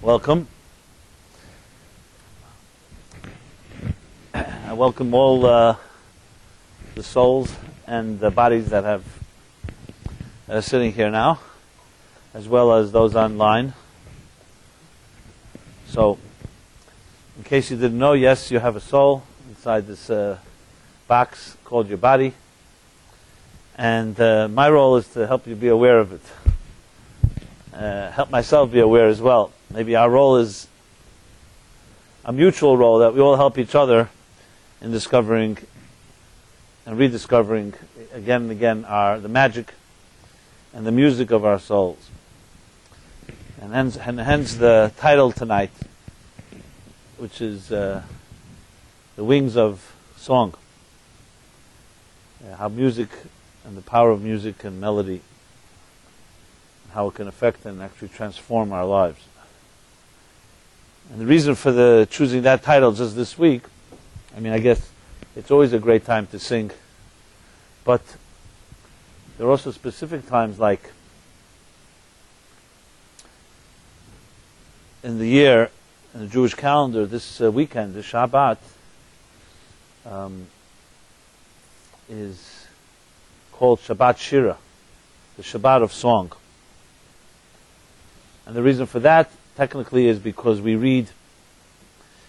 Welcome. I welcome all the souls and the bodies that are sitting here now, as well as those online. So, in case you didn't know, yes, you have a soul inside this box called your body, and my role is to help you be aware of it. Help myself be aware as well. Maybe our role is a mutual role, that we all help each other in discovering and rediscovering again and again the magic and the music of our souls. And hence the title tonight, which is The Wings of Song. How music and the power of music and melody, how it can affect and actually transform our lives. And the reason for choosing that title just this week, I guess it's always a great time to sing, but there are also specific times, like in the year, in the Jewish calendar, this weekend, the Shabbat, is called Shabbat Shira, the Shabbat of song. And the reason for that, technically, is because we read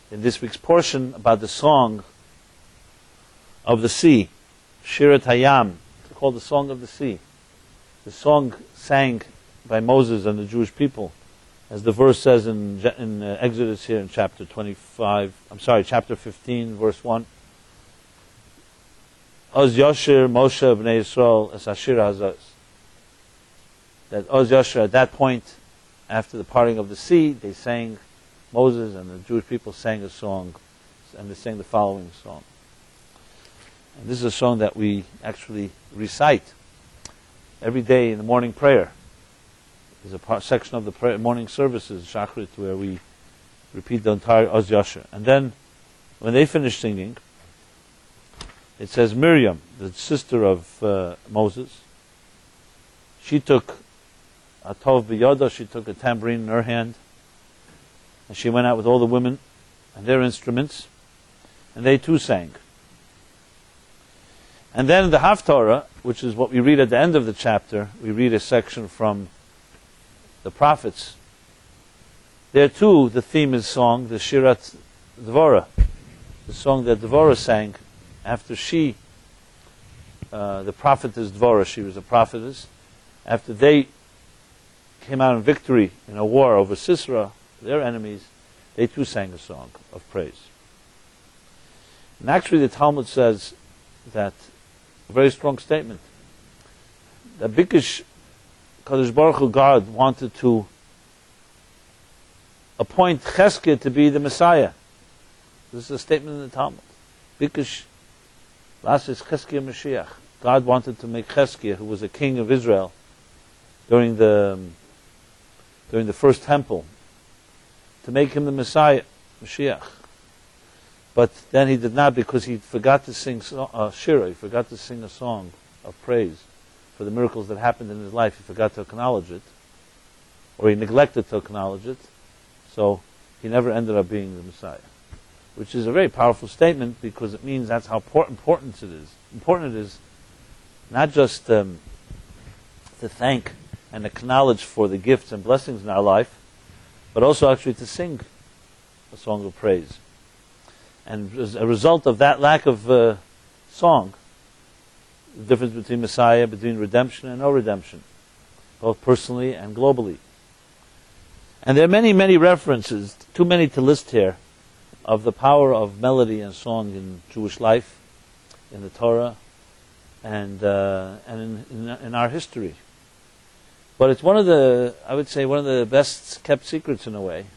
in this week's portion about the song of the sea, Shirat Hayam. It's called the Song of the Sea. The song sang by Moses and the Jewish people, as the verse says in Exodus here in chapter 15, verse 1. Oz Yashir Moshe Bnei Yisrael es Ashir Hazos. That Oz Yashir, at that point, after the parting of the sea, they sang, Moses and the Jewish people sang a song, and they sang the following song. And this is a song that we actually recite every day in the morning prayer. There's a section of the morning services, Shachrit, where we repeat the entire Oz Yashir. And then, when they finish singing, it says Miriam, the sister of Moses, she took a tov b'yoda, she took a tambourine in her hand, and she went out with all the women and their instruments, and they too sang. And then in the Haftarah, which is what we read at the end of the chapter, we read a section from the prophets. There too, the theme is song, the Shirat Dvorah, the song that Dvorah sang after she, the prophetess Dvorah, she was a prophetess, after they came out in victory in a war over Sisera, their enemies, they too sang a song of praise. And actually the Talmud says that, a very strong statement, that because Kadosh Baruch Hu, God, wanted to appoint Cheskia to be the Messiah. This is a statement in the Talmud. Because last is Cheskia Mashiach. God wanted to make Cheskia, who was a king of Israel, during the first temple, to make him the Messiah, Mashiach. But then he did not, because he forgot to sing Shira, he forgot to sing a song of praise for the miracles that happened in his life. He forgot to acknowledge it, or he neglected to acknowledge it, so he never ended up being the Messiah. Which is a very powerful statement, because it means that's how important it is. Important it is not just to thank and acknowledge for the gifts and blessings in our life, but also actually to sing a song of praise. And as a result of that lack of song, the difference between Messiah, between redemption and no redemption, both personally and globally. And there are many, many references, too many to list here, of the power of melody and song in Jewish life, in the Torah, and in our history. But it's one of the best kept secrets in a way.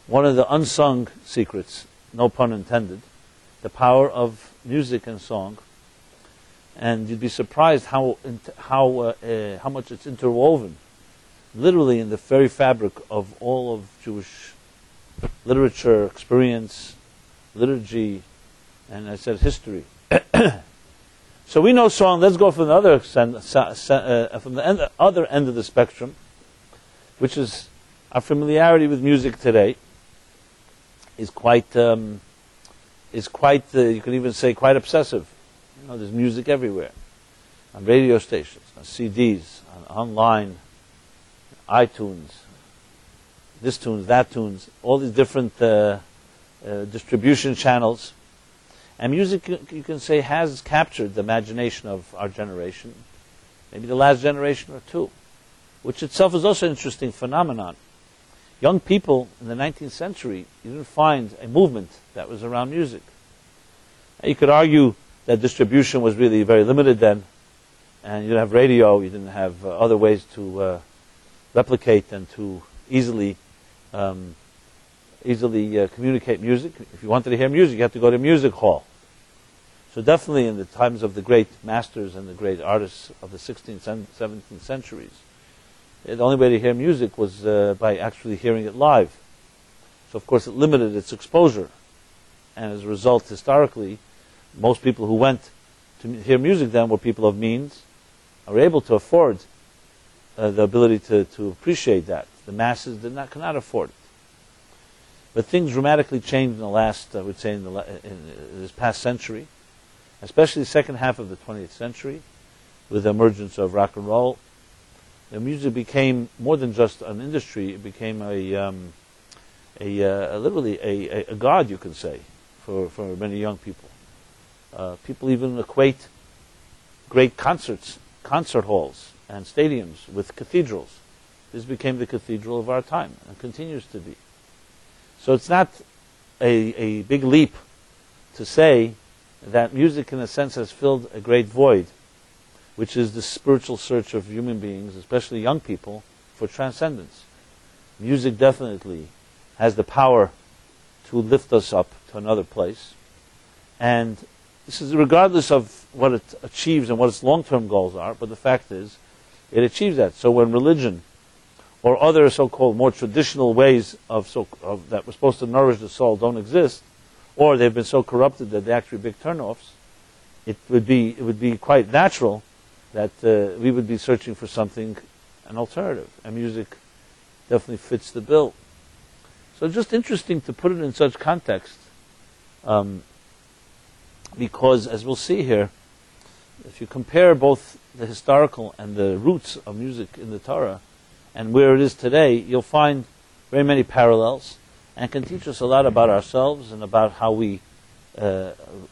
One of the unsung secrets, no pun intended, the power of music and song. And you'd be surprised how much it's interwoven, literally in the very fabric of all of Jewish literature, experience, liturgy, and I said history. So we know song. Let's go from the other end of the spectrum, which is Our familiarity with music today is quite, you can even say, quite obsessive. There's music everywhere, on radio stations, on CDs, online, iTunes, this tunes, that tunes, all these different distribution channels. And music, you can say, has captured the imagination of our generation, maybe the last generation or two, which itself is also an interesting phenomenon. Young people in the 19th century, you didn't find a movement that was around music. And you could argue that distribution was really very limited then, and you didn't have radio, you didn't have other ways to replicate and to easily communicate music. If you wanted to hear music, you had to go to a music hall. So definitely in the times of the great masters and the great artists of the 16th and 17th centuries, the only way to hear music was by actually hearing it live. So of course it limited its exposure. And as a result, historically, most people who went to hear music then were people of means, are able to afford the ability to appreciate that. The masses cannot afford it. But things dramatically changed in the last, I would say, in this past century, especially the second half of the 20th century, with the emergence of rock and roll. The music became more than just an industry; it became literally a god, you can say, for many young people. People even equate great concert halls and stadiums with cathedrals. This became the cathedral of our time and continues to be. So it's not a big leap to say that music in a sense has filled a great void, which is the spiritual search of human beings, especially young people, for transcendence. Music definitely has the power to lift us up to another place. And this is regardless of what it achieves and what its long-term goals are, but the fact is, it achieves that. So when religion or other so-called more traditional ways that were supposed to nourish the soul don't exist, or they've been so corrupted that they actually big turnoffs, it would be quite natural that we would be searching for something, an alternative. And music definitely fits the bill. So just interesting to put it in such context, because as we'll see here, if you compare both the historical and the roots of music in the Torah and where it is today, you'll find very many parallels and can teach us a lot about ourselves and about how we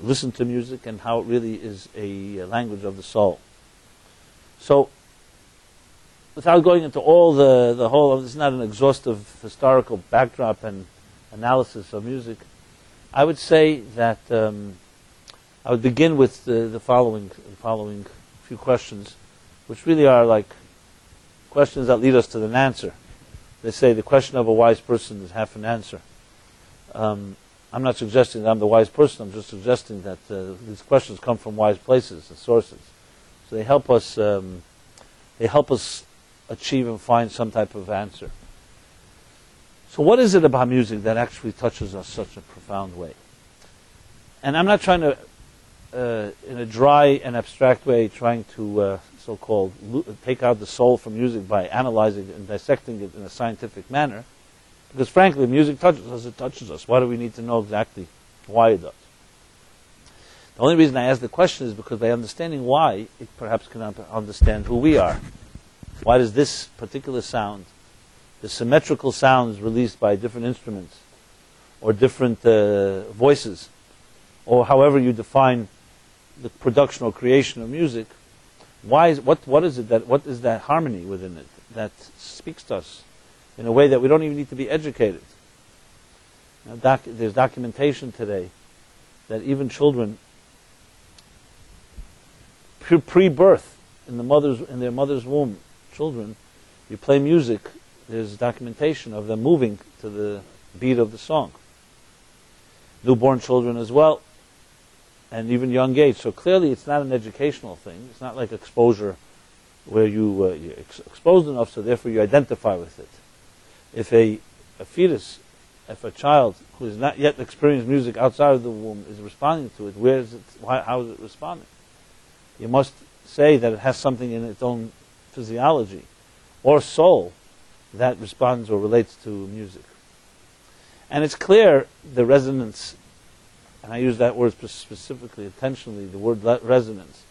listen to music and how it really is a language of the soul. So, without going into all the whole, this is not an exhaustive historical backdrop and analysis of music, I would say that I would begin with the following few questions, which really are like questions that lead us to an answer. They say the question of a wise person is half an answer. I'm not suggesting that I'm the wise person. I'm just suggesting that these questions come from wise places and sources. So they help us. They help us achieve and find some type of answer. So what is it about music that actually touches us such a profound way? And I'm not trying to, in a dry and abstract way, trying to so-called take out the soul from music by analyzing it and dissecting it in a scientific manner. Because frankly, music touches us, it touches us. Why do we need to know exactly why it does? The only reason I ask the question is because by understanding why, it perhaps can understand who we are. Why does this particular sound, the symmetrical sounds released by different instruments, or different voices, or however you define the production or creation of music, what is that harmony within it that speaks to us in a way that we don't even need to be educated? Now, there's documentation today that even children pre-birth in their mother's womb, children, you play music, there's documentation of them moving to the beat of the song. Newborn children as well, and even young age. So clearly it's not an educational thing. It's not like exposure where you're exposed enough so therefore you identify with it. If a fetus, if a child who has not yet experienced music outside of the womb is responding to it, how is it responding? You must say that it has something in its own physiology or soul that responds or relates to music. And it's clear the resonance, and I use that word specifically, intentionally, the word resonance,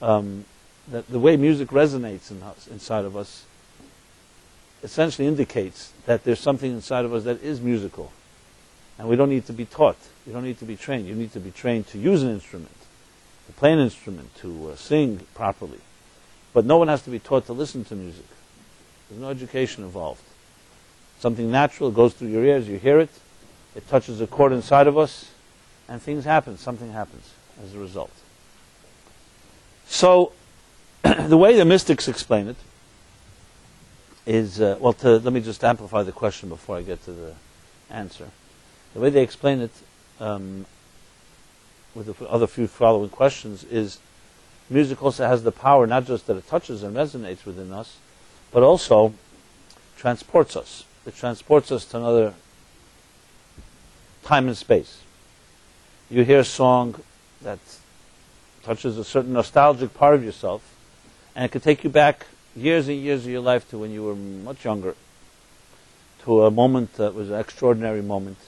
that the way music resonates inside of us essentially indicates that there's something inside of us that is musical. And we don't need to be taught. You don't need to be trained. You need to be trained to use an instrument, to play an instrument, to sing properly. But no one has to be taught to listen to music. There's no education involved. Something natural goes through your ears, you hear it, it touches a chord inside of us, and things happen, something happens as a result. So, the way the mystics explain it is, let me just amplify the question before I get to the answer. The way they explain it, with the other few following questions, is music also has the power, not just that it touches and resonates within us, but also transports us. It transports us to another time and space. You hear a song that touches a certain nostalgic part of yourself, and it could take you back years and years of your life to when you were much younger, to a moment that was an extraordinary moment.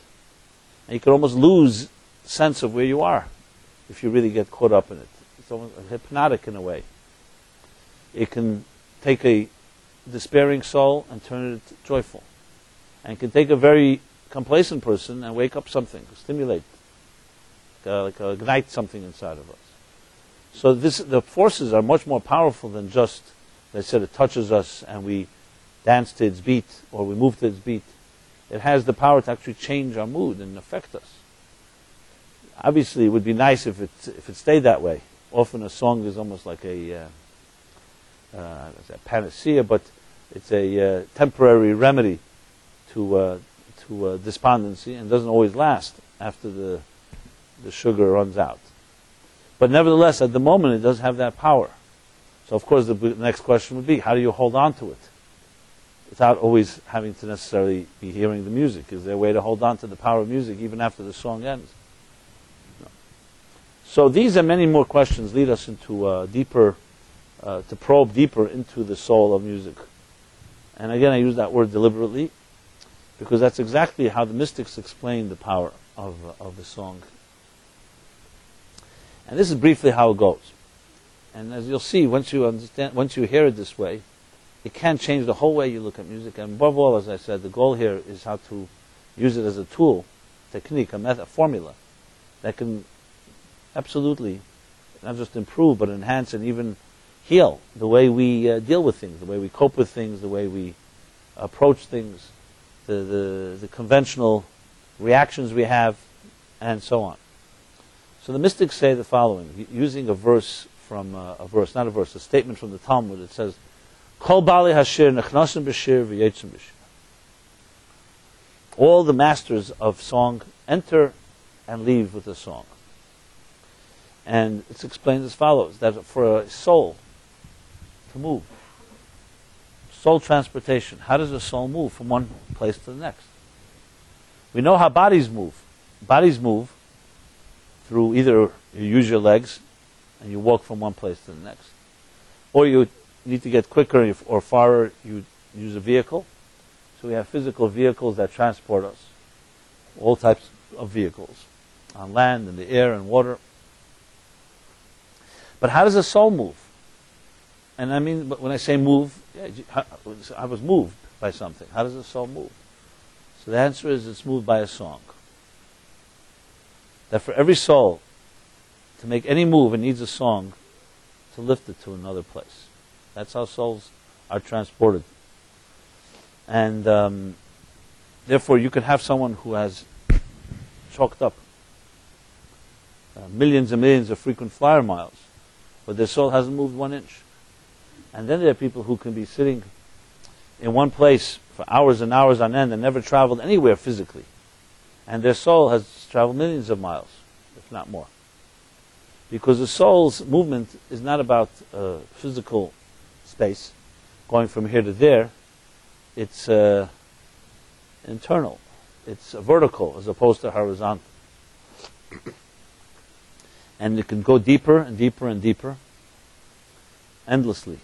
And you could almost lose sense of where you are if you really get caught up in it. It's almost hypnotic in a way. It can take a despairing soul and turn it joyful. And it can take a very complacent person and wake up something, stimulate, ignite something inside of us. So the forces are much more powerful than just, as I said, it touches us and we dance to its beat or we move to its beat. It has the power to actually change our mood and affect us. Obviously, it would be nice if it stayed that way. Often a song is almost like a panacea, but it's a temporary remedy to despondency, and doesn't always last after the sugar runs out. But nevertheless, at the moment, it does have that power. So, of course, the next question would be, how do you hold on to it without always having to necessarily be hearing the music? Is there a way to hold on to the power of music even after the song ends? No. So these and many more questions lead us into to probe deeper into the soul of music. And again, I use that word deliberately, because that's exactly how the mystics explain the power of the song. And this is briefly how it goes. And as you'll see, once you hear it this way, it can change the whole way you look at music. And above all, as I said, the goal here is how to use it as a tool, technique, a method, a formula that can absolutely not just improve, but enhance and even heal the way we deal with things, the way we cope with things, the way we approach things, the conventional reactions we have, and so on. So the mystics say the following, using a statement from the Talmud. It says, Kol bali hashir nechnasim b'shir v'yetzim b'shir. All the masters of song enter and leave with a song. And it's explained as follows, that for a soul to move, soul transportation, how does a soul move from one place to the next? We know how bodies move. Bodies move through either you use your legs and you walk from one place to the next, or you need to get quicker or farther, you use a vehicle. So we have physical vehicles that transport us, all types of vehicles, on land, in the air, and water. But how does a soul move? And I mean, when I say move, I was moved by something. How does a soul move? So the answer is it's moved by a song. That for every soul to make any move, it needs a song to lift it to another place. That's how souls are transported. And therefore you could have someone who has chalked up millions and millions of frequent flyer miles, but their soul hasn't moved 1 inch. And then there are people who can be sitting in one place for hours and hours on end and never traveled anywhere physically. And their soul has traveled millions of miles, if not more. Because the soul's movement is not about physical space, going from here to there. It's internal. It's vertical as opposed to horizontal. And it can go deeper and deeper and deeper, endlessly.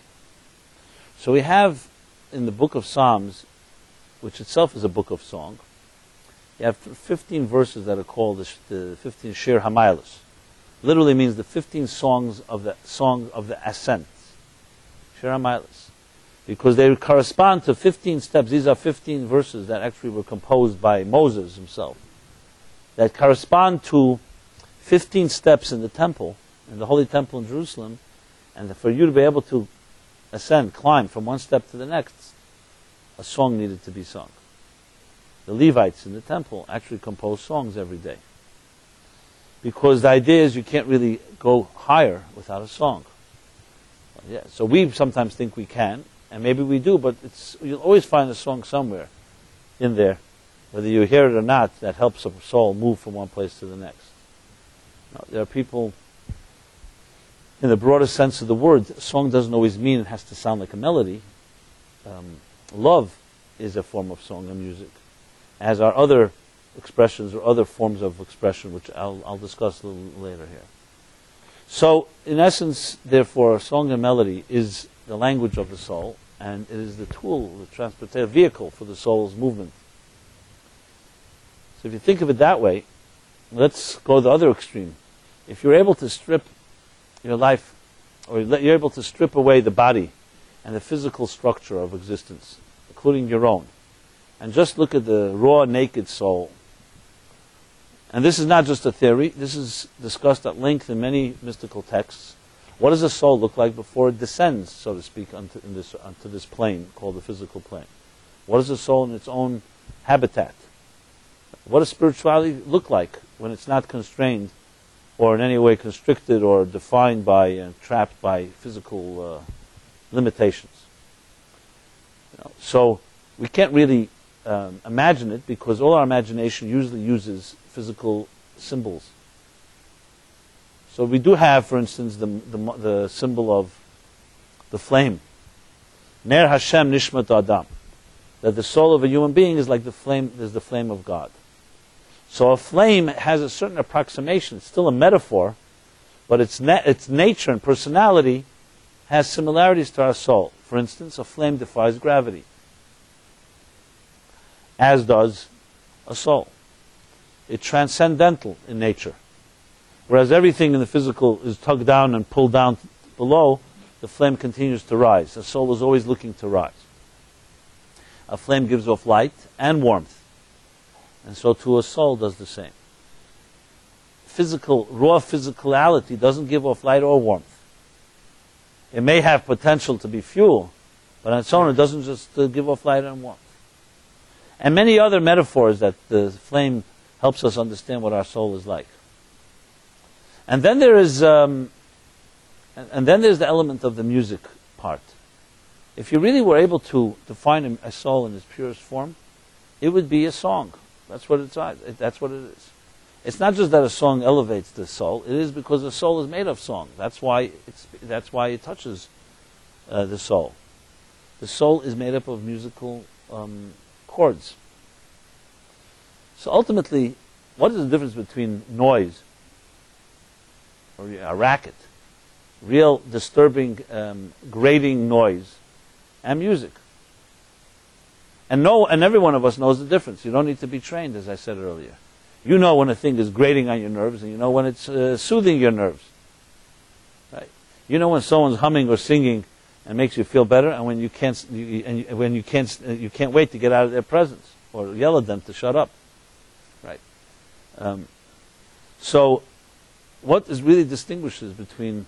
So we have in the book of Psalms which itself is a book of song, you have 15 verses that are called the 15 Shir Hamaylos. Literally means the 15 songs of the song of the ascent. Shir Hamaylos. Because they correspond to 15 steps. These are 15 verses that actually were composed by Moses himself. That correspond to 15 steps in the temple, in the Holy Temple in Jerusalem, and for you to be able to ascend, climb from one step to the next, a song needed to be sung. The Levites in the temple actually composed songs every day. Because the idea is you can't really go higher without a song. Yeah, so we sometimes think we can, and maybe we do, but you'll always find a song somewhere in there, whether you hear it or not, that helps a soul move from one place to the next. Now, there are people, in the broadest sense of the word, a song doesn't always mean it has to sound like a melody. Love is a form of song and music, as are other expressions or other forms of expression, which I'll discuss a little later here. So, in essence, therefore, song and melody is the language of the soul, and it is the tool, the transportation vehicle for the soul's movement. So if you think of it that way, let's go the other extreme. If you're able to strip your life, or you're able to strip away the body and the physical structure of existence, including your own, and just look at the raw, naked soul. And this is not just a theory, this is discussed at length in many mystical texts. What does a soul look like before it descends, so to speak, onto this plane called the physical plane? What is a soul in its own habitat? What does spirituality look like when it's not constrained or in any way constricted or defined by and trapped by physical limitations? So we can't really imagine it, because all our imagination usually uses physical symbols. So we do have, for instance, the symbol of the flame. Ner Hashem Nishmat Adam. That the soul of a human being is like the flame, is the flame of God. So a flame has a certain approximation. It's still a metaphor, but its nature and personality has similarities to our soul. For instance, a flame defies gravity, as does a soul. It's transcendental in nature. Whereas everything in the physical is tugged down and pulled down below, the flame continues to rise. The soul is always looking to rise. A flame gives off light and warmth, and so too a soul does the same. Raw physicality doesn't give off light or warmth. It may have potential to be fuel, but on its own it doesn't just give off light and warmth. And many other metaphors that the flame helps us understand what our soul is like. And then there is, and then there's the element of the music part. If you really were able to define a soul in its purest form, it would be a song. That's what it's. That's what it is. It's not just that a song elevates the soul. It is because the soul is made of song. That's why it touches the soul. The soul is made up of musical chords. So ultimately, what is the difference between noise, or a racket, real disturbing, grating noise, and music? And every one of us knows the difference. You don't need to be trained, as I said earlier. You know when a thing is grating on your nerves, and you know when it's soothing your nerves. Right? You know when someone's humming or singing and makes you feel better, and when you can't wait to get out of their presence or yell at them to shut up. Right? So, what really distinguishes between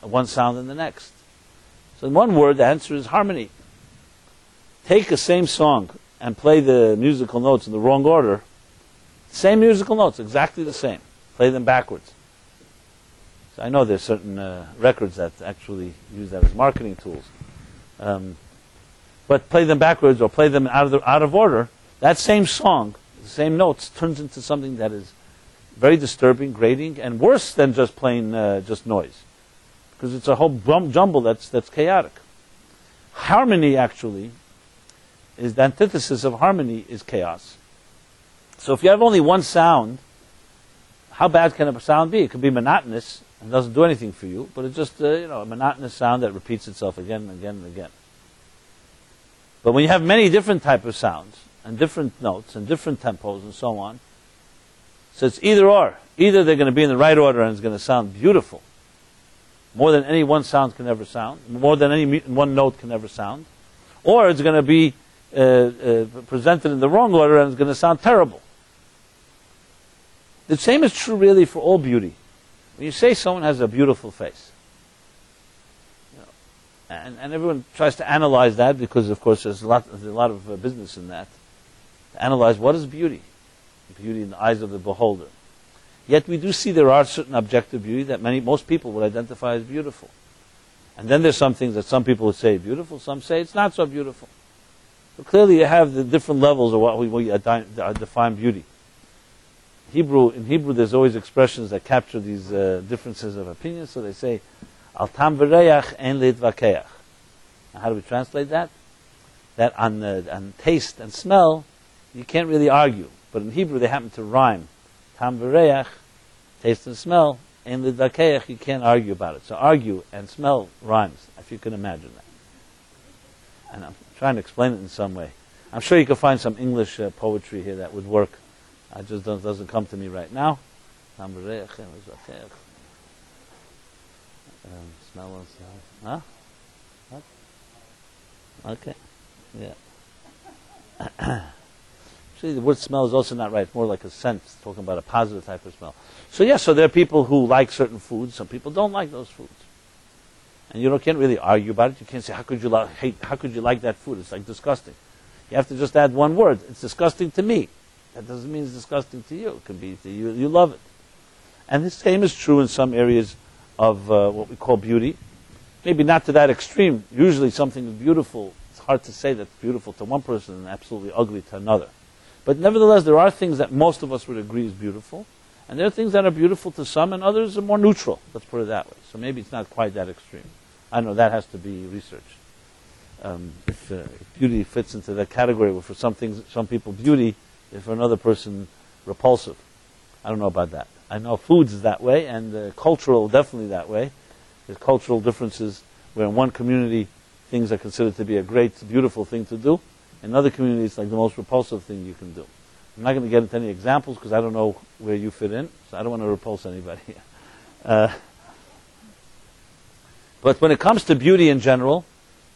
one sound and the next? So, in one word, the answer is harmony. Take the same song and play the musical notes in the wrong order. Same musical notes, exactly the same. Play them backwards. So I know there's certain records that actually use that as marketing tools. But play them backwards or play them out of order. That same song, the same notes, turns into something that is very disturbing, grating, and worse than just plain just noise, because it's a whole jumble that's chaotic. Harmony actually is the antithesis of harmony is chaos. So if you have only one sound, how bad can a sound be? It could be monotonous and doesn't do anything for you, but it's just a monotonous sound that repeats itself again and again and again. But when you have many different types of sounds, and different notes, and different tempos, and so on, so it's either or. Either they're going to be in the right order and it's going to sound beautiful, more than any one sound can ever sound, more than any one note can ever sound, or it's going to be presented in the wrong order and it's going to sound terrible. The same is true really for all beauty. When you say someone has a beautiful face, you know, and everyone tries to analyze that because, of course, there's a lot of business in that. To analyze what is beauty. Beauty in the eyes of the beholder. Yet we do see there are certain objective beauty that most people would identify as beautiful. And then there's some things that some people would say beautiful, some say it's not so beautiful. So clearly you have the different levels of what we define beauty. In Hebrew there's always expressions that capture these differences of opinion, so they say, Al tam v'reach en leitvakeach. How do we translate that? That on taste and smell, you can't really argue. But in Hebrew they happen to rhyme. Tam v'reach, taste and smell, en leitvakeach, you can't argue about it. So argue and smell rhymes, if you can imagine that. And I'm trying to explain it in some way. I'm sure you can find some English poetry here that would work. It just doesn't come to me right now. Tam v'reach, en leitvakeach. Smell and smell. Huh? What? Okay. Yeah. Actually, the word smell is also not right. It's more like a scent. It's talking about a positive type of smell. So there are people who like certain foods. Some people don't like those foods. And you can't really argue about it. You can't say, how could you like that food? It's like disgusting. You have to just add one word. It's disgusting to me. That doesn't mean it's disgusting to you. It could be that you love it. And the same is true in some areas of what we call beauty. Maybe not to that extreme. Usually something is beautiful. It's hard to say that's beautiful to one person and absolutely ugly to another. But nevertheless, there are things that most of us would agree is beautiful. And there are things that are beautiful to some and others are more neutral. Let's put it that way. So maybe it's not quite that extreme. I know that has to be researched. If beauty fits into that category, where for some people beauty is for another person repulsive. I don't know about that. I know foods is that way, and cultural definitely that way. There's cultural differences where in one community things are considered to be a great, beautiful thing to do. In other communities, it's like the most repulsive thing you can do. I'm not going to get into any examples because I don't know where you fit in, so I don't want to repulse anybody. But when it comes to beauty in general,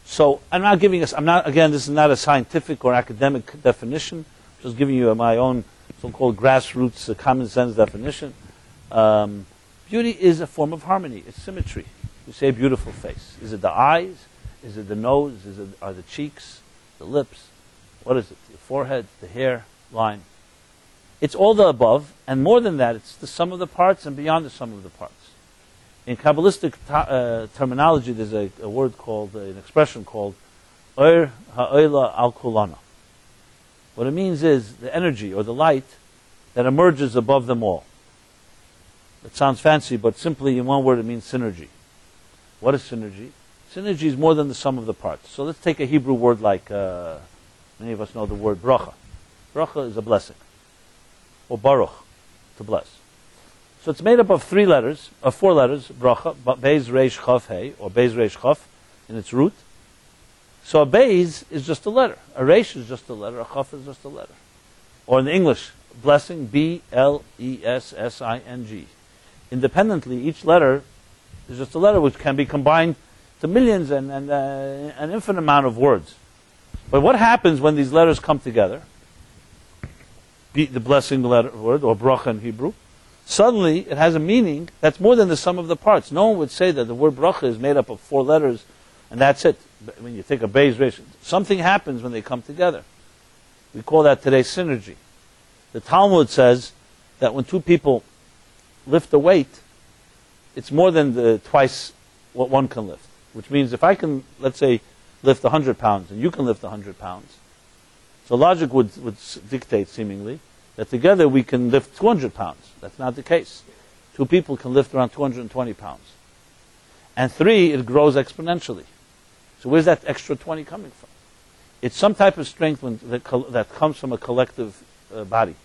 so again, this is not a scientific or academic definition. I'm just giving you my own so-called grassroots common sense definition. Beauty is a form of harmony. It's symmetry. You say beautiful face. Is it the eyes? Is it the nose? Are the cheeks? The lips? What is it? The forehead? The hair line? It's all the above, and more than that, it's the sum of the parts and beyond the sum of the parts. In Kabbalistic terminology, there's a word called, an expression called Oir ha'oila al kulana. What it means is the energy or the light that emerges above them all. It sounds fancy, but simply in one word it means synergy. What is synergy? Synergy is more than the sum of the parts. So let's take a Hebrew word like, many of us know the word bracha. Bracha is a blessing. Or baruch, to bless. So it's made up of four letters, bracha, beis, reish, chaf, hey, or beis, reish, chaf, in its root. So a beis is just a letter. A reish is just a letter. A chaf is just a letter. Or in English, blessing, B-L-E-S-S-I-N-G. Independently, each letter is just a letter which can be combined to millions and an infinite amount of words. But what happens when these letters come together? The blessing letter word, or bracha in Hebrew, suddenly it has a meaning that's more than the sum of the parts. No one would say that the word bracha is made up of four letters and that's it. When you take a beis reish, something happens when they come together. We call that today synergy. The Talmud says that when two people lift a weight, it's more than twice what one can lift. Which means if I can, let's say, lift 100 pounds and you can lift 100 pounds, so logic would dictate, seemingly, that together we can lift 200 pounds. That's not the case. Two people can lift around 220 pounds. And three, it grows exponentially. So where's that extra 20 coming from? It's some type of strength that comes from a collective body.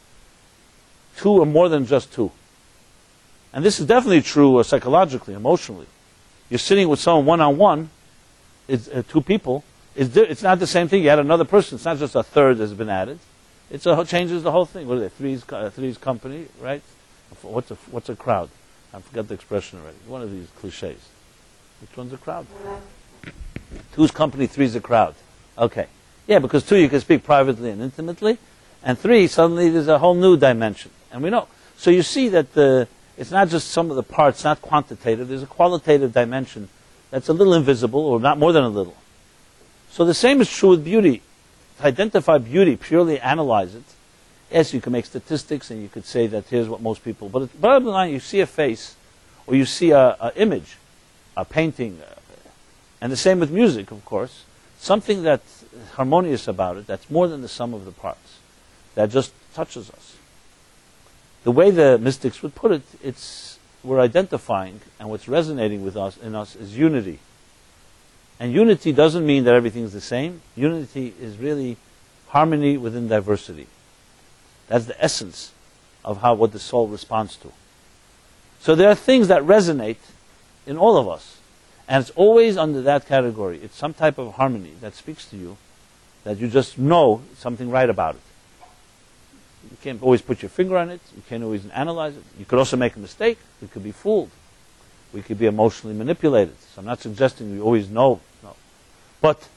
Two are more than just two. And this is definitely true psychologically, emotionally. You're sitting with someone one-on-one, two people, It's not the same thing. You add another person. It's not just a third that's been added. It changes the whole thing. What is it? Three's company, right? What's a crowd? I forgot the expression already. One of these cliches. Which one's a crowd? Two's company, three's a crowd. Okay. Yeah, because two you can speak privately and intimately, and three suddenly there's a whole new dimension. And we know. So you see that it's not just some of the parts, not quantitative. There's a qualitative dimension that's a little invisible, or not more than a little. So the same is true with beauty. To identify beauty, purely analyze it. Yes, you can make statistics and you could say that here's what most people, but bottom line, you see a face, or you see a image, a painting, and the same with music, of course. Something that's harmonious about it, that's more than the sum of the parts, that just touches us. The way the mystics would put it, we're identifying, and what's resonating with us in us is unity. And unity doesn't mean that everything's the same. Unity is really harmony within diversity. That's the essence of what the soul responds to. So there are things that resonate in all of us. And it's always under that category. It's some type of harmony that speaks to you, that you just know something right about it. You can't always put your finger on it. You can't always analyze it. You could also make a mistake. We could be fooled. We could be emotionally manipulated. So I'm not suggesting we always know. No. But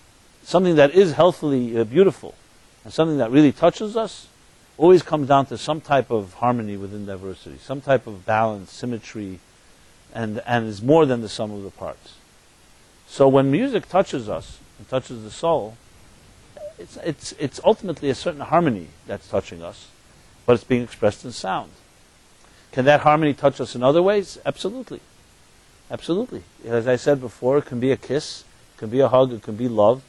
something that is healthily beautiful and something that really touches us always comes down to some type of harmony within diversity, some type of balance, symmetry, and is more than the sum of the parts. So when music touches us and touches the soul, it's ultimately a certain harmony that's touching us, but it's being expressed in sound. Can that harmony touch us in other ways? Absolutely. Absolutely. As I said before, it can be a kiss, it can be a hug, it can be love.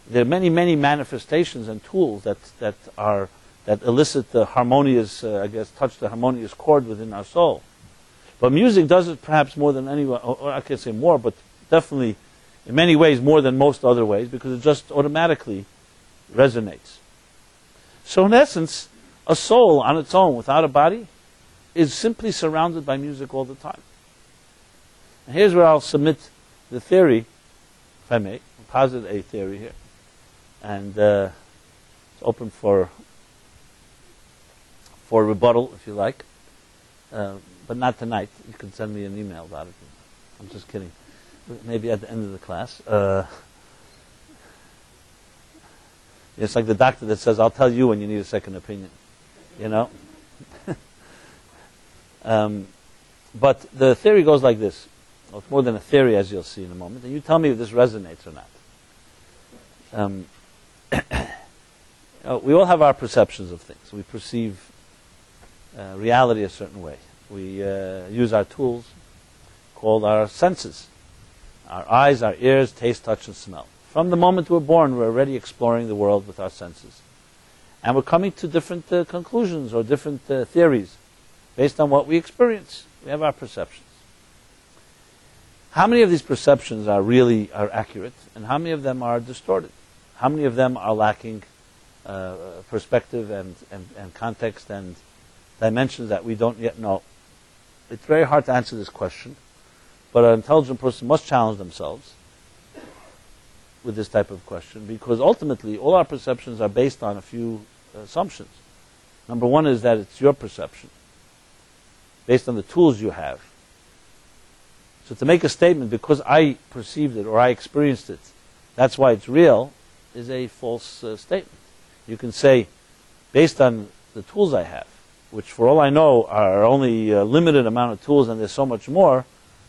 There are many, many manifestations and tools that elicit the harmonious, touch the harmonious chord within our soul. But music does it perhaps more than anyone, or I can't say more, but definitely in many ways more than most other ways, because it just automatically resonates. So in essence, a soul on its own, without a body, is simply surrounded by music all the time. And here's where I'll submit the theory, if I may, posit a theory here. And it's open for rebuttal, if you like. But not tonight. You can send me an email about it. I'm just kidding. Maybe at the end of the class. It's like the doctor that says, I'll tell you when you need a second opinion. You know? But the theory goes like this. Well, it's more than a theory, as you'll see in a moment. And you tell me if this resonates or not. We all have our perceptions of things. We perceive reality a certain way. We use our tools called our senses. Our eyes, our ears, taste, touch, and smell. From the moment we're born, we're already exploring the world with our senses. And we're coming to different conclusions or different theories based on what we experience. We have our perceptions. How many of these perceptions are accurate, and how many of them are distorted? How many of them are lacking perspective and context and dimensions that we don't yet know? It's very hard to answer this question, but an intelligent person must challenge themselves with this type of question, because ultimately all our perceptions are based on a few assumptions. Number one is that it's your perception, based on the tools you have. So to make a statement, because I perceived it or I experienced it, that's why it's real, is a false statement. You can say, based on the tools I have, which for all I know are only a limited amount of tools and there's so much more,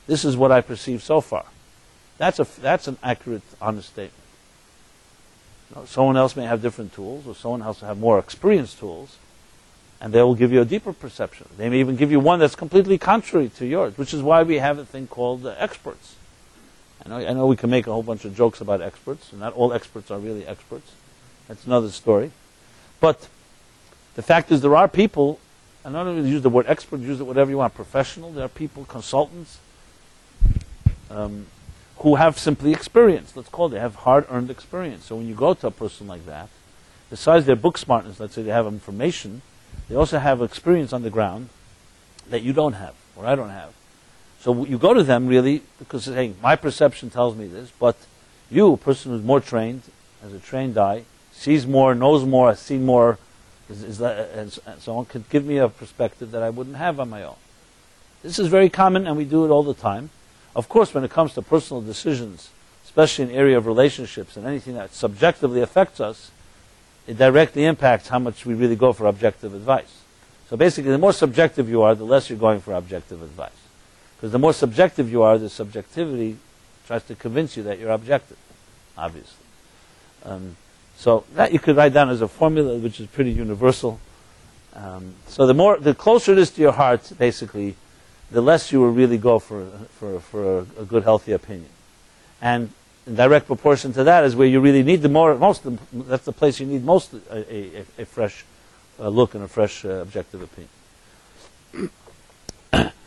this is what I perceive so far. That's an accurate, honest statement. Someone else may have different tools, or someone else will have more experienced tools, and they will give you a deeper perception. They may even give you one that's completely contrary to yours, which is why we have a thing called experts. I know we can make a whole bunch of jokes about experts, and not all experts are really experts. That's another story. But the fact is there are people, and I don't even use the word expert, use it whatever you want, professional, there are people, consultants, who have simply experience, let's call it. They have hard-earned experience. So when you go to a person like that, besides their book smartness, let's say they have information, they also have experience on the ground that you don't have, or I don't have. So you go to them really because, hey, my perception tells me this, but you, a person who's more trained, as a trained eye, sees more, knows more, has seen more, and so on, could give me a perspective that I wouldn't have on my own. This is very common, and we do it all the time. Of course, when it comes to personal decisions, especially in the area of relationships and anything that subjectively affects us, it directly impacts how much we really go for objective advice. So basically, the more subjective you are, the less you're going for objective advice. Because the more subjective you are, the subjectivity tries to convince you that you're objective, obviously. So that you could write down as a formula, which is pretty universal. So the closer it is to your heart, basically, the less you will really go for a good, healthy opinion. And in direct proportion to that is where you really need that's the place you need most a fresh look and a fresh objective opinion.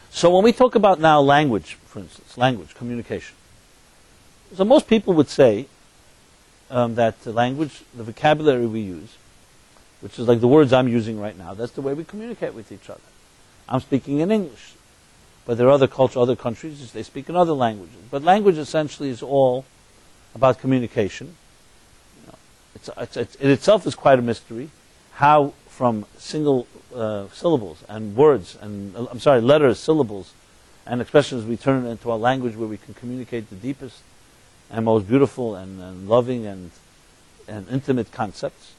So when we talk about now language, for instance, language, communication. So most people would say that the language, the vocabulary we use, which is like the words I'm using right now, that's the way we communicate with each other. I'm speaking in English, but there are other cultures, other countries, they speak in other languages. But language essentially is all about communication. It itself is quite a mystery. How from single syllables and words and letters, syllables, and expressions we turn it into a language where we can communicate the deepest and most beautiful and loving and intimate concepts.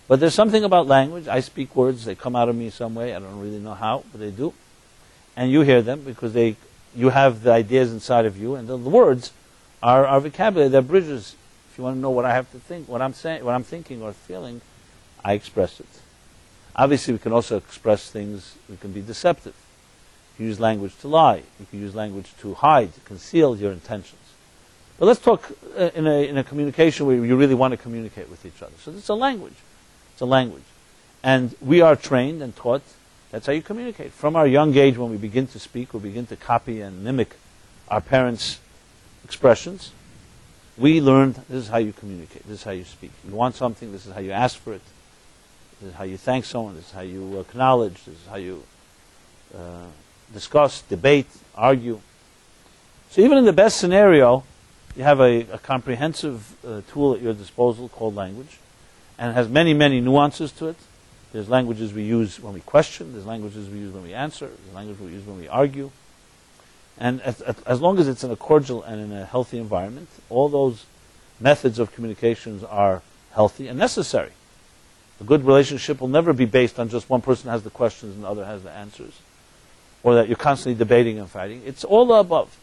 But there's something about language. I speak words, they come out of me some way. I don't really know how, but they do. And you hear them because you have the ideas inside of you, and the words are our vocabulary. They're bridges. If you want to know what I have to think, what I'm saying, what I'm thinking or feeling, I express it. Obviously, we can also express things. We can be deceptive. You can use language to lie. You can use language to hide, conceal your intentions. But let's talk in a communication where you really want to communicate with each other. So it's a language. It's a language. And we are trained and taught that's how you communicate. From our young age, when we begin to speak, we begin to copy and mimic our parents' expressions. We learned this is how you communicate. This is how you speak. You want something, this is how you ask for it. This is how you thank someone. This is how you acknowledge. This is how you discuss, debate, argue. So even in the best scenario, you have a comprehensive tool at your disposal called language, and it has many, many nuances to it. There's languages we use when we question. There's languages we use when we answer. There's language we use when we argue. And as long as it's in a cordial and in a healthy environment, all those methods of communications are healthy and necessary. A good relationship will never be based on just one person has the questions and the other has the answers, or that you're constantly debating and fighting. It's all the above.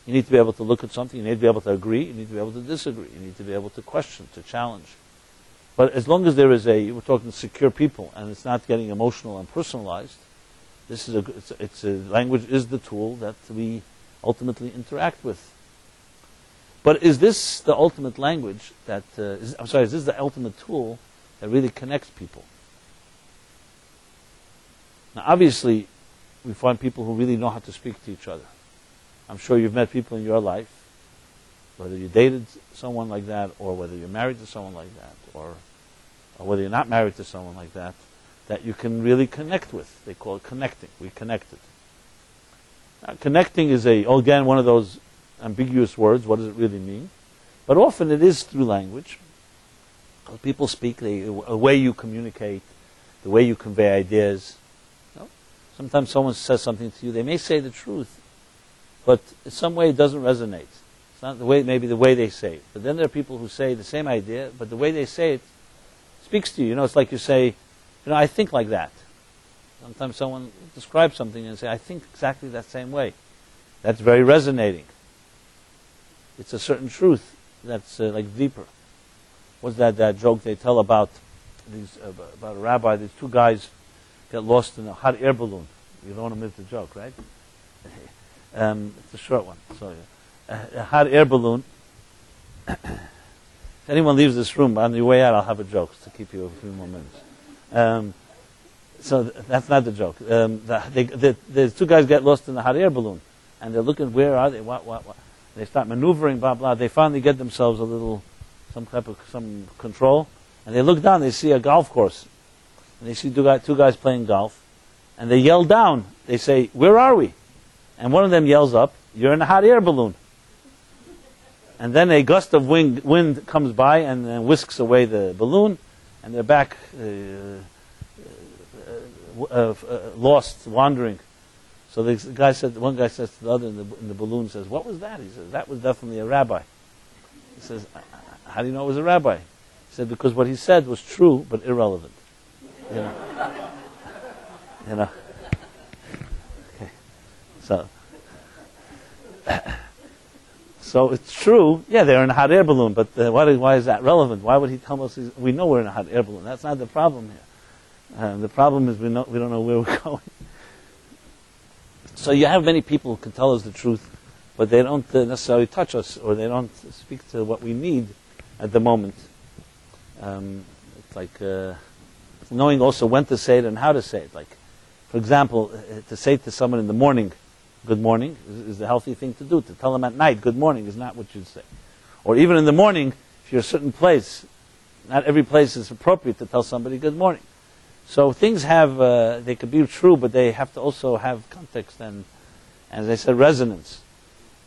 You need to be able to look at something. You need to be able to agree. You need to be able to disagree. You need to be able to question, to challenge. But as long as there is we're talking secure people, and it's not getting emotional and personalized, this is language is the tool that we ultimately interact with. But is this the ultimate language is this the ultimate tool that really connects people? Now, obviously, we find people who really know how to speak to each other. I'm sure you've met people in your life, whether you dated someone like that, or whether you're married to someone like that, or whether you're not married to someone like that you can really connect with. They call it connecting. We connected. Now, connecting is again one of those ambiguous words. What does it really mean? But often it is through language. People speak, the way you communicate, the way you convey ideas. Sometimes someone says something to you, they may say the truth, but in some way it doesn't resonate. It's not maybe the way they say it. But then there are people who say the same idea, but the way they say it speaks to you. It's like you say, I think like that. Sometimes someone describes something and say, I think exactly that same way. That's very resonating. It's a certain truth that's like deeper. What's that joke they tell about a rabbi? These two guys get lost in a hot air balloon. You don't want to miss the joke, right? It's a short one. So a hot air balloon. If anyone leaves this room, on your way out, I'll have a joke to keep you a few more minutes. So that's not the joke. The two guys get lost in the hot air balloon, and they're looking, where are they? What? They start maneuvering, blah blah. They finally get themselves some control, and they look down. They see a golf course, and they see two guys playing golf, and they yell down. They say, "Where are we?" And one of them yells up, "You're in a hot air balloon." And then a gust of wind comes by and then whisks away the balloon, and they're back lost, wandering. So one guy says to the other in the balloon, says, "What was that?" He says, "That was definitely a rabbi." He says, "How do you know it was a rabbi?" He said, "Because what he said was true but irrelevant." You know. You know. Okay. So it's true. Yeah, they're in a hot air balloon, but why is that relevant? Why would he tell us? We know we're in a hot air balloon. That's not the problem here. The problem is we don't know where we're going. So you have many people who can tell us the truth, but they don't necessarily touch us, or they don't speak to what we need at the moment. It's like knowing also when to say it and how to say it. Like, for example, to say to someone in the morning, "Good morning," is the healthy thing to do. To tell them at night, "Good morning," is not what you'd say. Or even in the morning, if you're a certain place, not every place is appropriate to tell somebody "Good morning." So things have, they could be true, but they have to also have context and, as I said, resonance.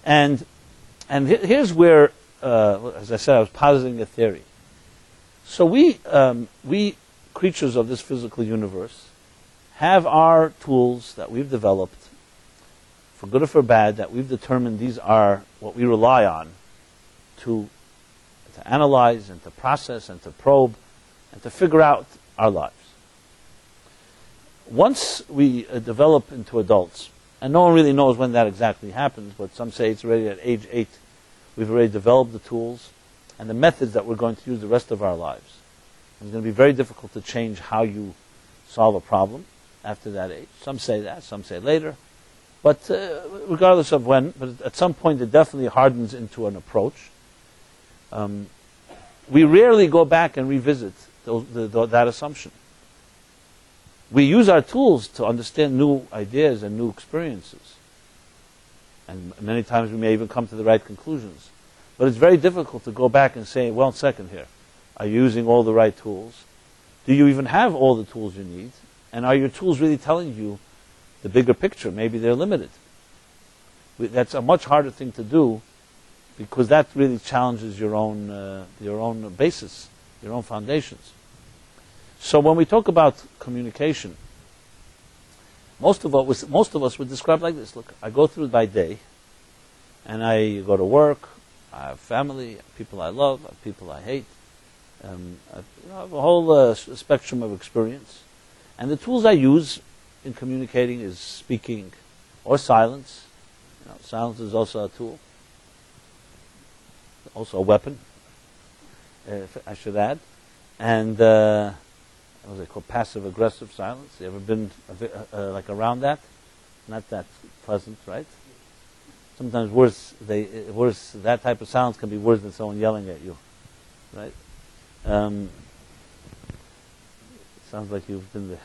And here's where, as I said, I was positing a theory. So we creatures of this physical universe have our tools that we've developed, for good or for bad, that we've determined these are what we rely on to analyze and to process and to probe and to figure out our lives. Once we develop into adults, and no one really knows when that exactly happens, but some say it's already at age 8, we've already developed the tools and the methods that we're going to use the rest of our lives. It's going to be very difficult to change how you solve a problem after that age. Some say that, some say later. But regardless of when, but at some point it definitely hardens into an approach. We rarely go back and revisit that assumption. We use our tools to understand new ideas and new experiences. And many times we may even come to the right conclusions. But it's very difficult to go back and say, well, second here, are you using all the right tools? Do you even have all the tools you need? And are your tools really telling you the bigger picture? Maybe they're limited. That's a much harder thing to do, because that really challenges your own basis, your own foundations. So when we talk about communication, most of us would describe like this. Look, I go through my day, and I go to work, I have family, I have people I love, I have people I hate. I have a whole spectrum of experience. And the tools I use in communicating is speaking or silence. Silence is also a tool, also a weapon, I should add. And what was it called? Passive-aggressive silence. You ever been like around that? Not that pleasant, right? Sometimes worse. That type of silence can be worse than someone yelling at you, right? Sounds like you've been there.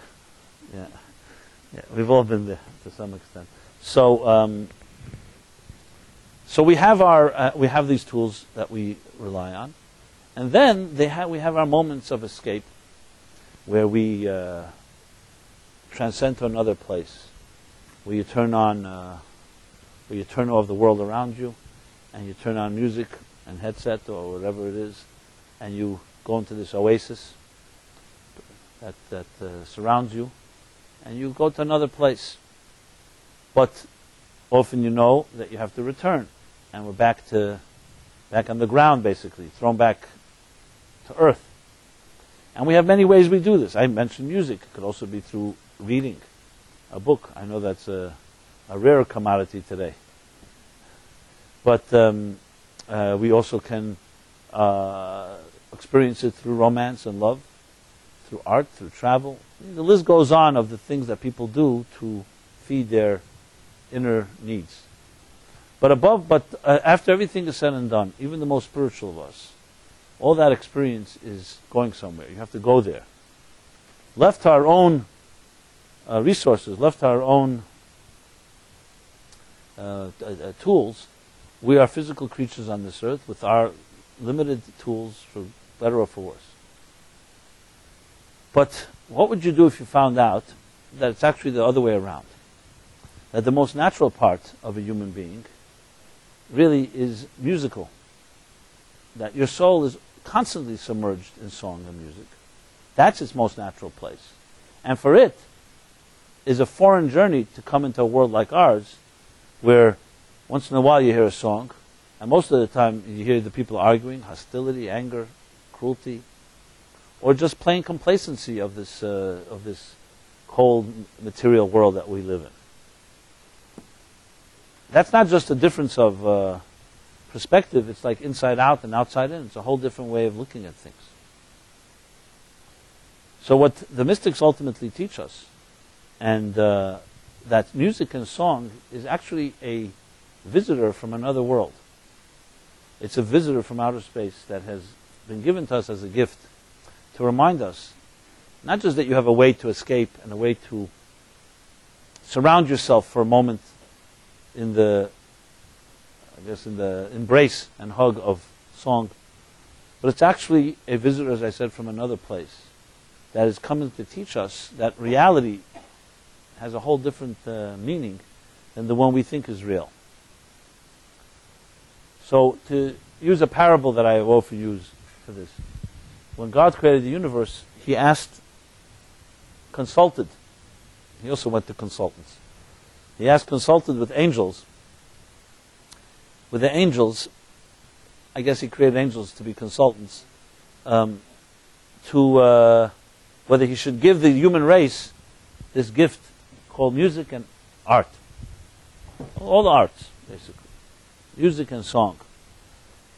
Yeah, we've all been there to some extent. So we have these tools that we rely on, and then we have our moments of escape, where we transcend to another place, where you turn off the world around you, and you turn on music and headset or whatever it is, and you go into this oasis that surrounds you, and you go to another place. But often you know that you have to return, and we're back on the ground, basically, thrown back to earth. And we have many ways we do this. I mentioned music. It could also be through reading a book. I know that's a rare commodity today. But we also can experience it through romance and love, through art, through travel. The list goes on of the things that people do to feed their inner needs. But after everything is said and done, even the most spiritual of us, all that experience is going somewhere. You have to go there. Left to our own resources, left to our own tools, we are physical creatures on this earth with our limited tools, for better or for worse. But what would you do if you found out that it's actually the other way around? That the most natural part of a human being really is musical. that your soul is constantly submerged in song and music. That's its most natural place. And for it is a foreign journey to come into a world like ours, where once in a while you hear a song, and most of the time you hear the people arguing, hostility, anger, cruelty, or just plain complacency of this cold material world that we live in. That's not just a difference of perspective, it's like inside out and outside in. It's a whole different way of looking at things. So what the mystics ultimately teach us, and that music and song is actually a visitor from another world. It's a visitor from outer space that has been given to us as a gift to remind us, not just that you have a way to escape and a way to surround yourself for a moment in the embrace and hug of song, but it's actually a visitor, as I said, from another place that is coming to teach us that reality has a whole different meaning than the one we think is real. So to use a parable that I have often used for this, when God created the universe, He consulted. He also went to consultants. He consulted with angels. With the angels, I guess He created angels to be consultants, to whether He should give the human race this gift called music and art. All the arts, basically. Music and song.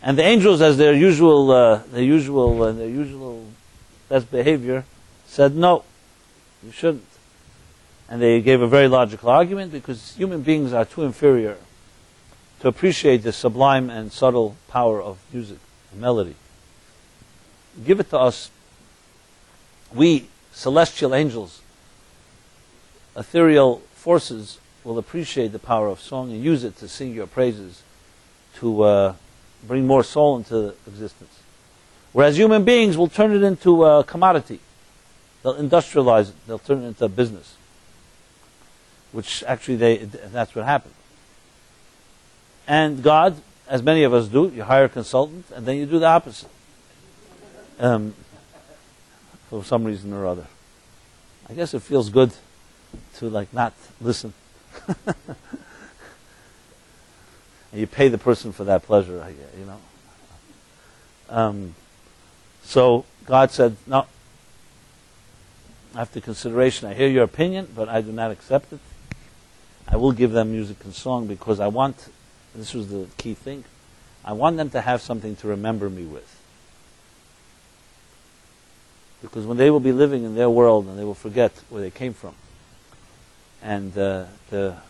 And the angels, as their usual best behavior, said, no, you shouldn't. And they gave a very logical argument, because human beings are too inferior to appreciate the sublime and subtle power of music and melody. Give it to us. We, celestial angels, ethereal forces, will appreciate the power of song and use it to sing your praises, to bring more soul into existence. Whereas human beings will turn it into a commodity. They'll industrialize it. They'll turn it into a business. Which actually that's what happened. And God, as many of us do, you hire a consultant and then you do the opposite. For some reason or other. I guess it feels good to not listen. And you pay the person for that pleasure, So God said, no, after consideration, I hear your opinion, but I do not accept it. I will give them music and song because I want, this was the key thing, I want them to have something to remember me with. Because when they will be living in their world and they will forget where they came from, and the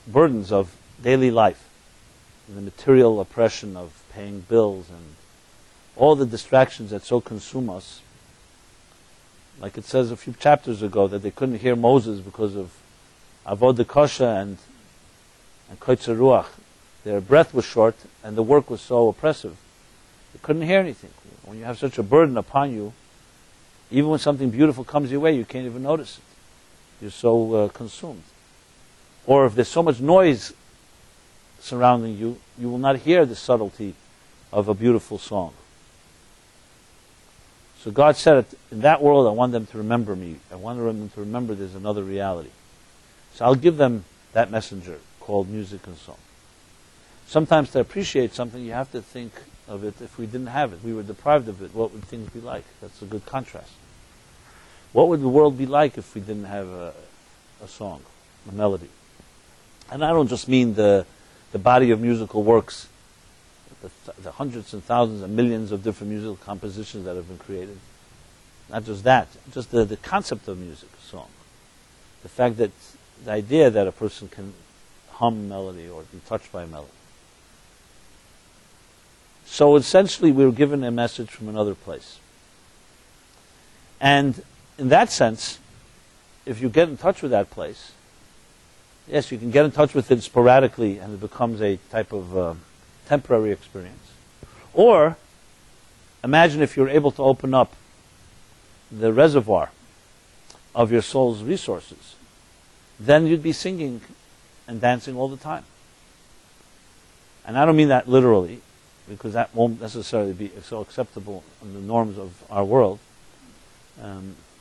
burdens of daily life, the material oppression of paying bills and all the distractions that so consume us, like it says a few chapters ago that they couldn't hear Moses because of avodah kasha and koitzer ruach. Their breath was short and the work was so oppressive. They couldn't hear anything. When you have such a burden upon you, even when something beautiful comes your way, you can't even notice it. You're so consumed. Or if there's so much noise surrounding you, you will not hear the subtlety of a beautiful song. So God said, in that world I want them to remember me. I want them to remember there's another reality. So I'll give them that messenger called music and song. Sometimes to appreciate something, you have to think of it if we didn't have it. We were deprived of it. What would things be like? That's a good contrast. What would the world be like if we didn't have a song, a melody? And I don't just mean the body of musical works, the hundreds and thousands and millions of different musical compositions that have been created. Not just that, just the concept of music, song. The fact that, the idea that a person can hum melody or be touched by a melody. So essentially we were given a message from another place. And in that sense, if you get in touch with that place, yes, you can get in touch with it sporadically and it becomes a type of temporary experience. Or, imagine if you're able to open up the reservoir of your soul's resources, then you'd be singing and dancing all the time. And I don't mean that literally. because that won't necessarily be so acceptable in the norms of our world.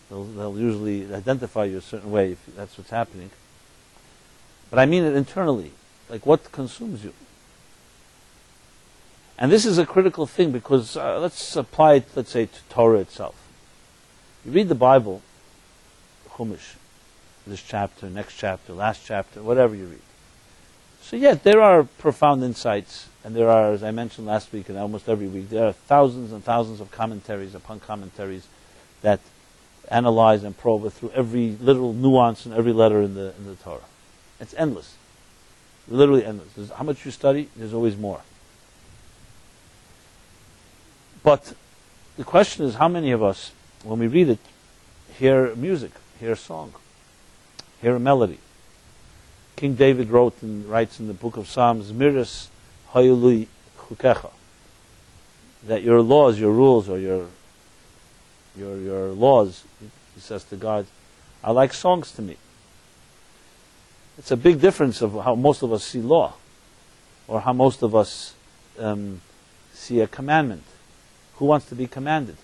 They'll usually identify you a certain way if that's what's happening. But I mean it internally, like what consumes you. And this is a critical thing because let's apply it, let's say, to Torah itself. You read the Bible, Chumash, this chapter, next chapter, last chapter, whatever you read. So yeah, there are profound insights, and there are, as I mentioned last week and almost every week, there are thousands and thousands of commentaries upon commentaries that analyze and probe through every little nuance and every letter in the Torah. It's endless. Literally endless. How much you study, there's always more. But the question is, how many of us, when we read it, hear music, hear a song, hear a melody? King David writes in the book of Psalms, Miras hayului chukecha, that your laws, your rules, or your laws, he says to God, are like songs to me. It's a big difference of how most of us see law, or how most of us see a commandment. Who wants to be commanded?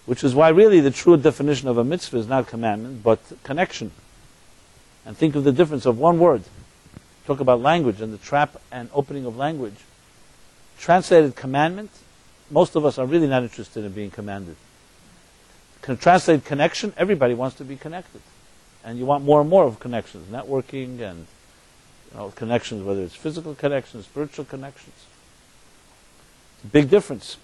Which is why really the true definition of a mitzvah is not commandment, but connection. And think of the difference of one word. Talk about language and the trap and opening of language. Translated commandment, most of us are really not interested in being commanded. Translated connection, everybody wants to be connected. And you want more and more of connections, networking and connections, whether it's physical connections, spiritual connections. It's a big difference.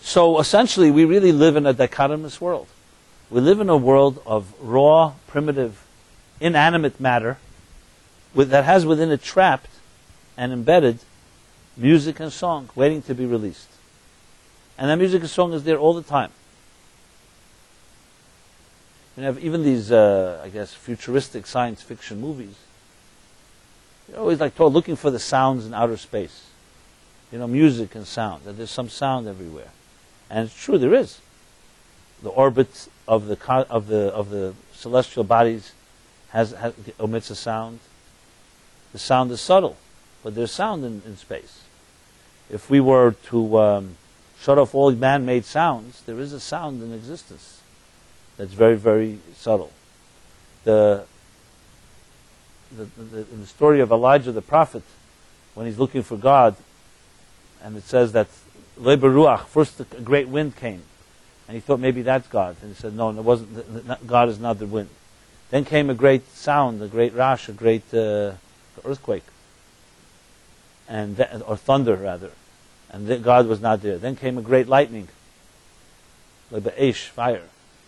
So essentially, we really live in a dichotomous world. We live in a world of raw, primitive, inanimate matter that has within it trapped and embedded music and song waiting to be released. And that music and song is there all the time. You have even these, futuristic science fiction movies. You're always looking for the sounds in outer space. Music and sound. That there's some sound everywhere. And it's true, there is. The orbit of the celestial bodies emits a sound. The sound is subtle, but there's sound in space. If we were to shut off all man-made sounds, there is a sound in existence that's very, very subtle. In the story of Elijah the prophet, when he's looking for God, and it says that Leberuach, first a great wind came, and he thought maybe that's God, and he said no, it wasn't. God is not the wind. Then came a great sound, a great rash, a great earthquake, or thunder rather, and God was not there. Then came a great lightning, Lebe'esh, fire.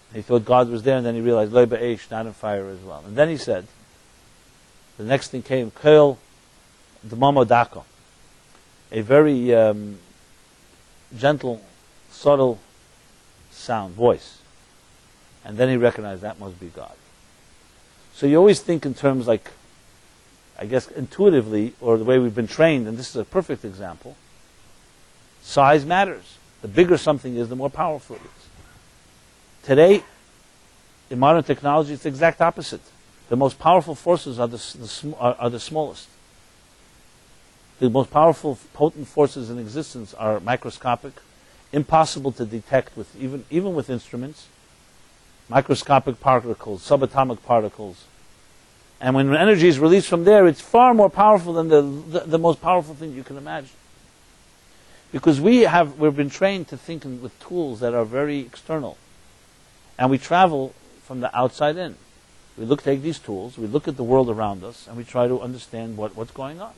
And he thought God was there, and then he realized Lebe'esh, not in fire as well. And then he said, the next thing came, Kel Dmamodako, a very gentle, subtle sound, voice. And then he recognized that must be God. So you always think in terms intuitively, or the way we've been trained, and this is a perfect example, size matters. The bigger something is, the more powerful it is. Today, in modern technology, it's the exact opposite. The most powerful forces are the smallest. The most powerful, potent forces in existence are microscopic, impossible to detect with even with instruments. Microscopic particles, subatomic particles. And when energy is released from there, it's far more powerful than the most powerful thing you can imagine. Because we've been trained to think with tools that are very external. And we travel from the outside in. We take these tools, we look at the world around us, and we try to understand what's going on.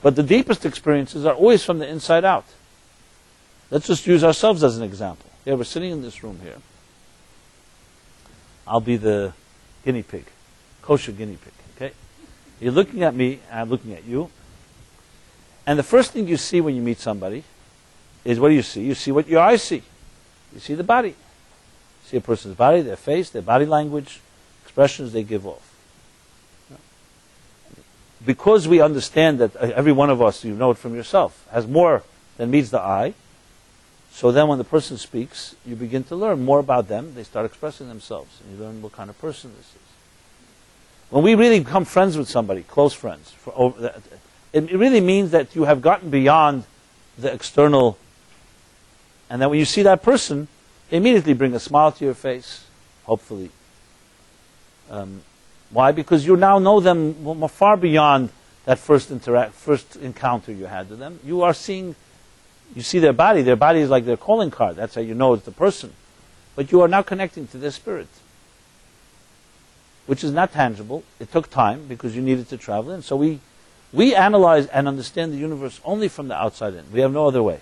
But the deepest experiences are always from the inside out. Let's just use ourselves as an example. Yeah, we're sitting in this room here. I'll be the guinea pig, kosher guinea pig, okay? You're looking at me, I'm looking at you. And the first thing you see when you meet somebody is, what do you see? You see what your eyes see. You see the body. You see a person's body, their face, their body language, expressions they give off. Because we understand that every one of us, you know it from yourself, has more than meets the eye, so then when the person speaks, you begin to learn more about them. They start expressing themselves, and you learn what kind of person this is. When we really become friends with somebody, close friends, it really means that you have gotten beyond the external, and that when you see that person, they immediately bring a smile to your face, hopefully. Why? Because you now know them far beyond that first encounter you had with them. You see their body. Their body is like their calling card. That's how you know it's the person. But you are now connecting to their spirit, which is not tangible. It took time because you needed to travel in. So we analyze and understand the universe only from the outside in. We have no other way.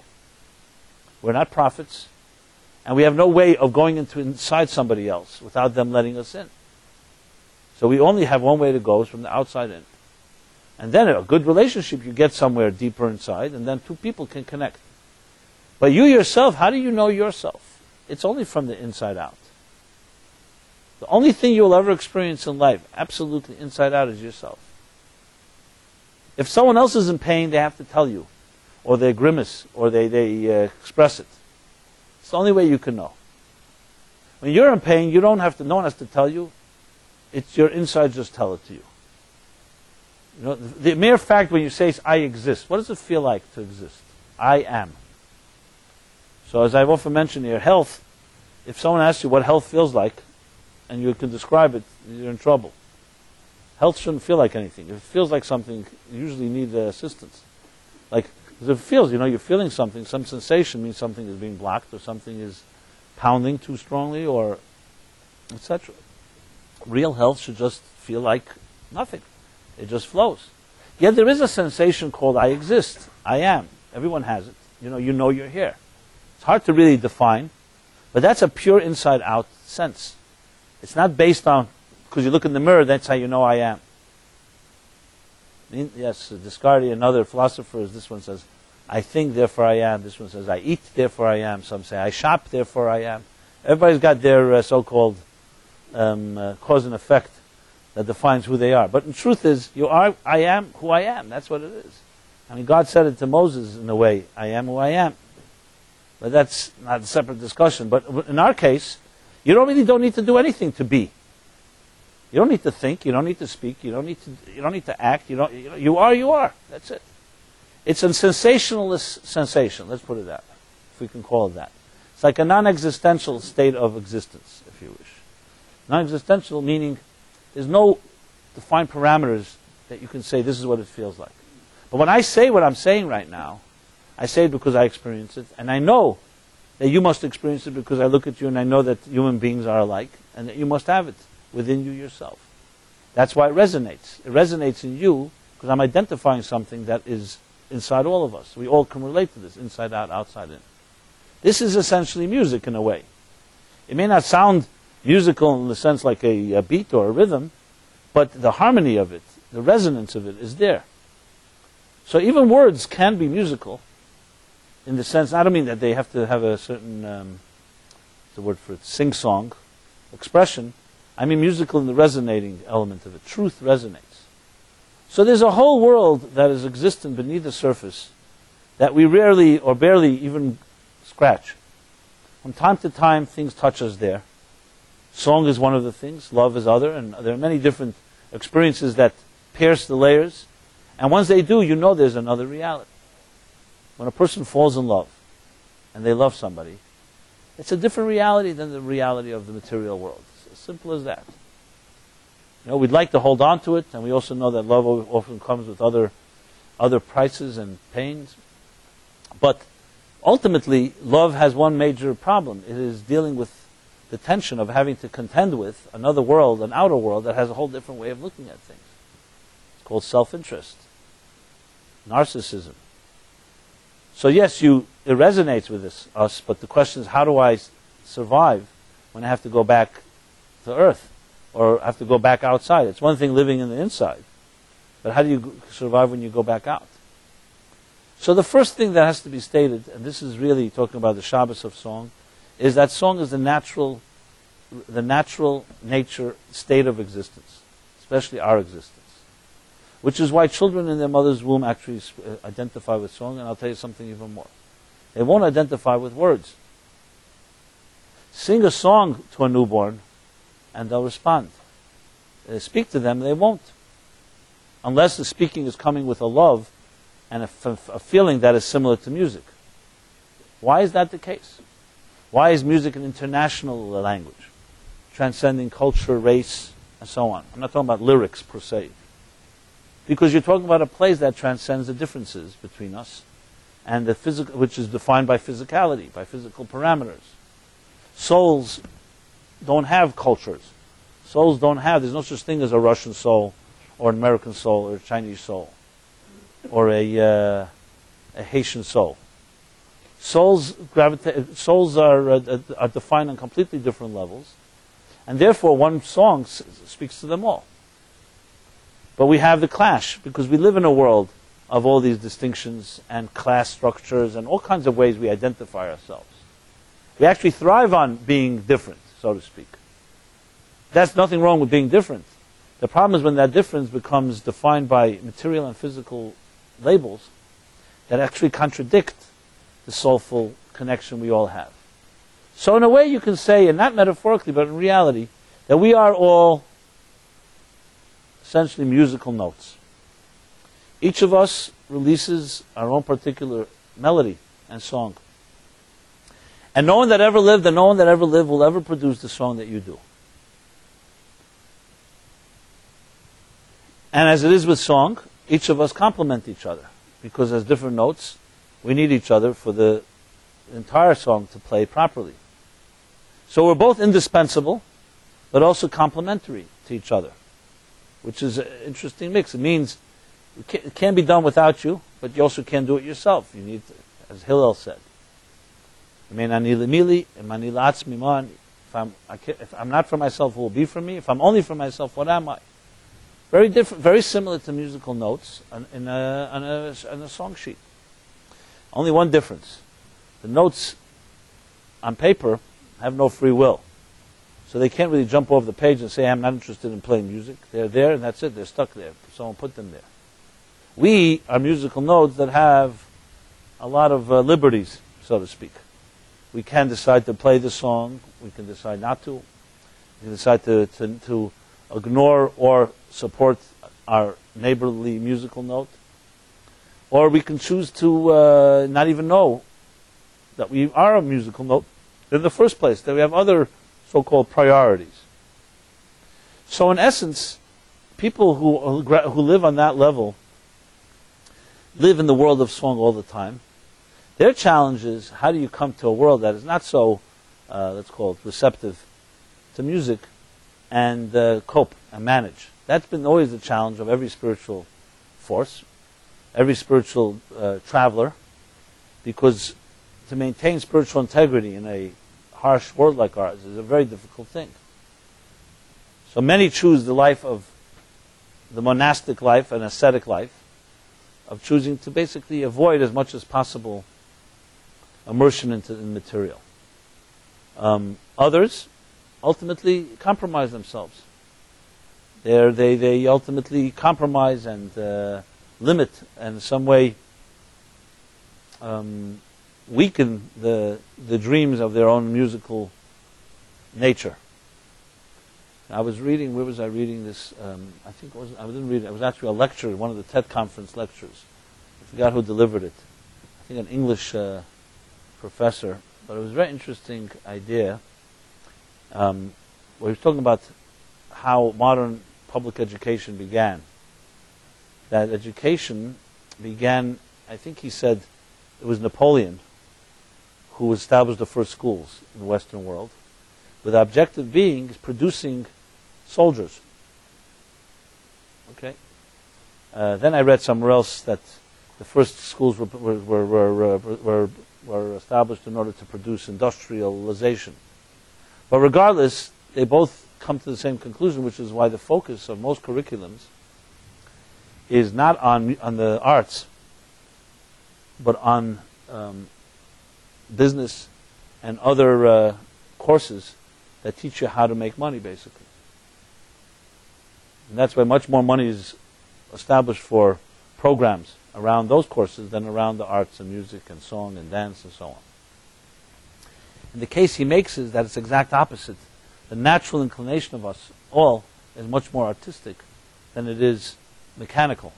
We're not prophets, and we have no way of going inside somebody else without them letting us in. So we only have one way to go, is from the outside in. And then a good relationship, you get somewhere deeper inside, and then two people can connect. But you yourself, how do you know yourself? It's only from the inside out. The only thing you'll ever experience in life, absolutely inside out, is yourself. If someone else is in pain, they have to tell you, or they grimace, or they express it. It's the only way you can know. When you're in pain, you don't have to. No one has to tell you. It's your inside just tell it to you. You know, the mere fact when you say I exist, what does it feel like to exist? I am. So as I've often mentioned here, health. If someone asks you what health feels like, and you can describe it, you're in trouble. Health shouldn't feel like anything. If it feels like something, you usually need assistance. Like, because if it feels, you're feeling something, some sensation means something is being blocked, or something is pounding too strongly, or etc. Real health should just feel like nothing. It just flows. Yet there is a sensation called I exist. I am. Everyone has it. You know you're here. It's hard to really define, but that's a pure inside-out sense. It's not based on, because you look in the mirror, that's how you know I am. Yes, Descartes and other philosophers, this one says, I think, therefore I am. This one says, I eat, therefore I am. Some say, I shop, therefore I am. Everybody's got their so-called cause and effect that defines who they are. But the truth is, I am who I am. That's what it is. I mean, God said it to Moses in a way, I am who I am. But that's not a separate discussion. But in our case, you don't need to do anything to be. You don't need to think. You don't need to speak. You don't need to act. You are. That's it. It's a sensationalist sensation. Let's put it that way, if we can call it that. It's like a non-existential state of existence, if you wish. Non-existential meaning there's no defined parameters that you can say this is what it feels like. But when I say what I'm saying right now, I say it because I experience it, and I know that you must experience it because I look at you and I know that human beings are alike, and that you must have it within you yourself. That's why it resonates. It resonates in you because I'm identifying something that is inside all of us. We all can relate to this, inside out, outside in. This is essentially music in a way. It may not sound musical in the sense like a beat or a rhythm, but the harmony of it, the resonance of it is there. So even words can be musical in the sense, I don't mean that they have to have a certain, the word for it, sing-song expression. I mean musical in the resonating element of it. Truth resonates. So there's a whole world that is existent beneath the surface that we rarely or barely even scratch. From time to time, things touch us there. Song is one of the things, love is other, and there are many different experiences that pierce the layers. And once they do, you know there's another reality. When a person falls in love, and they love somebody, it's a different reality than the reality of the material world. It's as simple as that. We'd like to hold on to it, and we also know that love often comes with other prices and pains. But ultimately, love has one major problem. It is dealing with the tension of having to contend with another world, an outer world, that has a whole different way of looking at things. It's called self-interest, narcissism. So yes, it resonates with us, but the question is, how do I survive when I have to go back to earth, or have to go back outside? It's one thing living in the inside, but how do you survive when you go back out? So the first thing that has to be stated, and this is really talking about the Shabbos of song, is that song is the natural nature state of existence, especially our existence. Which is why children in their mother's womb actually identify with song, and I'll tell you something even more. They won't identify with words. Sing a song to a newborn, and they'll respond. speak to them, they won't. Unless the speaking is coming with a love and a feeling that is similar to music. Why is that the case? Why is music an international language, transcending culture, race, and so on? I'm not talking about lyrics per se. Because you're talking about a place that transcends the differences between us, and the physical, which is defined by physicality, by physical parameters. Souls don't have cultures. Souls don't have, there's no such thing as a Russian soul, or an American soul, or a Chinese soul, or a Haitian soul. Souls are defined on completely different levels, and therefore one song speaks to them all. But we have the clash, because we live in a world of all these distinctions and class structures and all kinds of ways we identify ourselves. We actually thrive on being different, so to speak. There's nothing wrong with being different. The problem is when that difference becomes defined by material and physical labels that actually contradict the soulful connection we all have. So in a way you can say, and not metaphorically, but in reality, that we are all essentially musical notes. Each of us releases our own particular melody and song. And no one that ever lived and no one that ever lived will ever produce the song that you do. And as it is with song, each of us complement each other. Because as different notes, we need each other for the entire song to play properly. So we're both indispensable, but also complementary to each other, which is an interesting mix. It means it can't be done without you, but you also can't do it yourself. You need to, as Hillel said, if I'm not for myself, who will be for me? If I'm only for myself, what am I? Very different, very similar to musical notes on a song sheet. Only one difference. The notes on paper have no free will. So they can't really jump over the page and say, I'm not interested in playing music. They're there and that's it. They're stuck there. Someone put them there. We are musical notes that have a lot of liberties, so to speak. We can decide to play the song. We can decide not to. We can decide to ignore or support our neighborly musical note. Or we can choose to not even know that we are a musical note in the first place, that we have other so-called priorities. So in essence, people who live on that level live in the world of song all the time. Their challenge is, how do you come to a world that is not so, let's call it, receptive to music and cope and manage? That's been always the challenge of every spiritual force, every spiritual traveler, because to maintain spiritual integrity in a harsh world like ours is a very difficult thing. So many choose the life of the monastic life, an ascetic life, of choosing to basically avoid as much as possible immersion in material. Others ultimately compromise themselves. They ultimately compromise and limit and in some way weaken the dreams of their own musical nature. I was reading, where was I reading this? I think it was, I didn't read it. It was actually a lecture, one of the TED conference lectures. I forgot who delivered it. I think an English professor, but it was a very interesting idea. Where he was talking about how modern public education began. That education began, I think he said, it was Napoleon who established the first schools in the Western world, with the objective being producing soldiers. Okay. Then I read somewhere else that the first schools were established in order to produce industrialization. But regardless, they both come to the same conclusion, which is why the focus of most curriculums is not on the arts, but on business and other courses that teach you how to make money, basically. And that's why much more money is established for programs around those courses than around the arts and music and song and dance and so on. And the case he makes is that it's exact opposite. The natural inclination of us all is much more artistic than it is mechanical.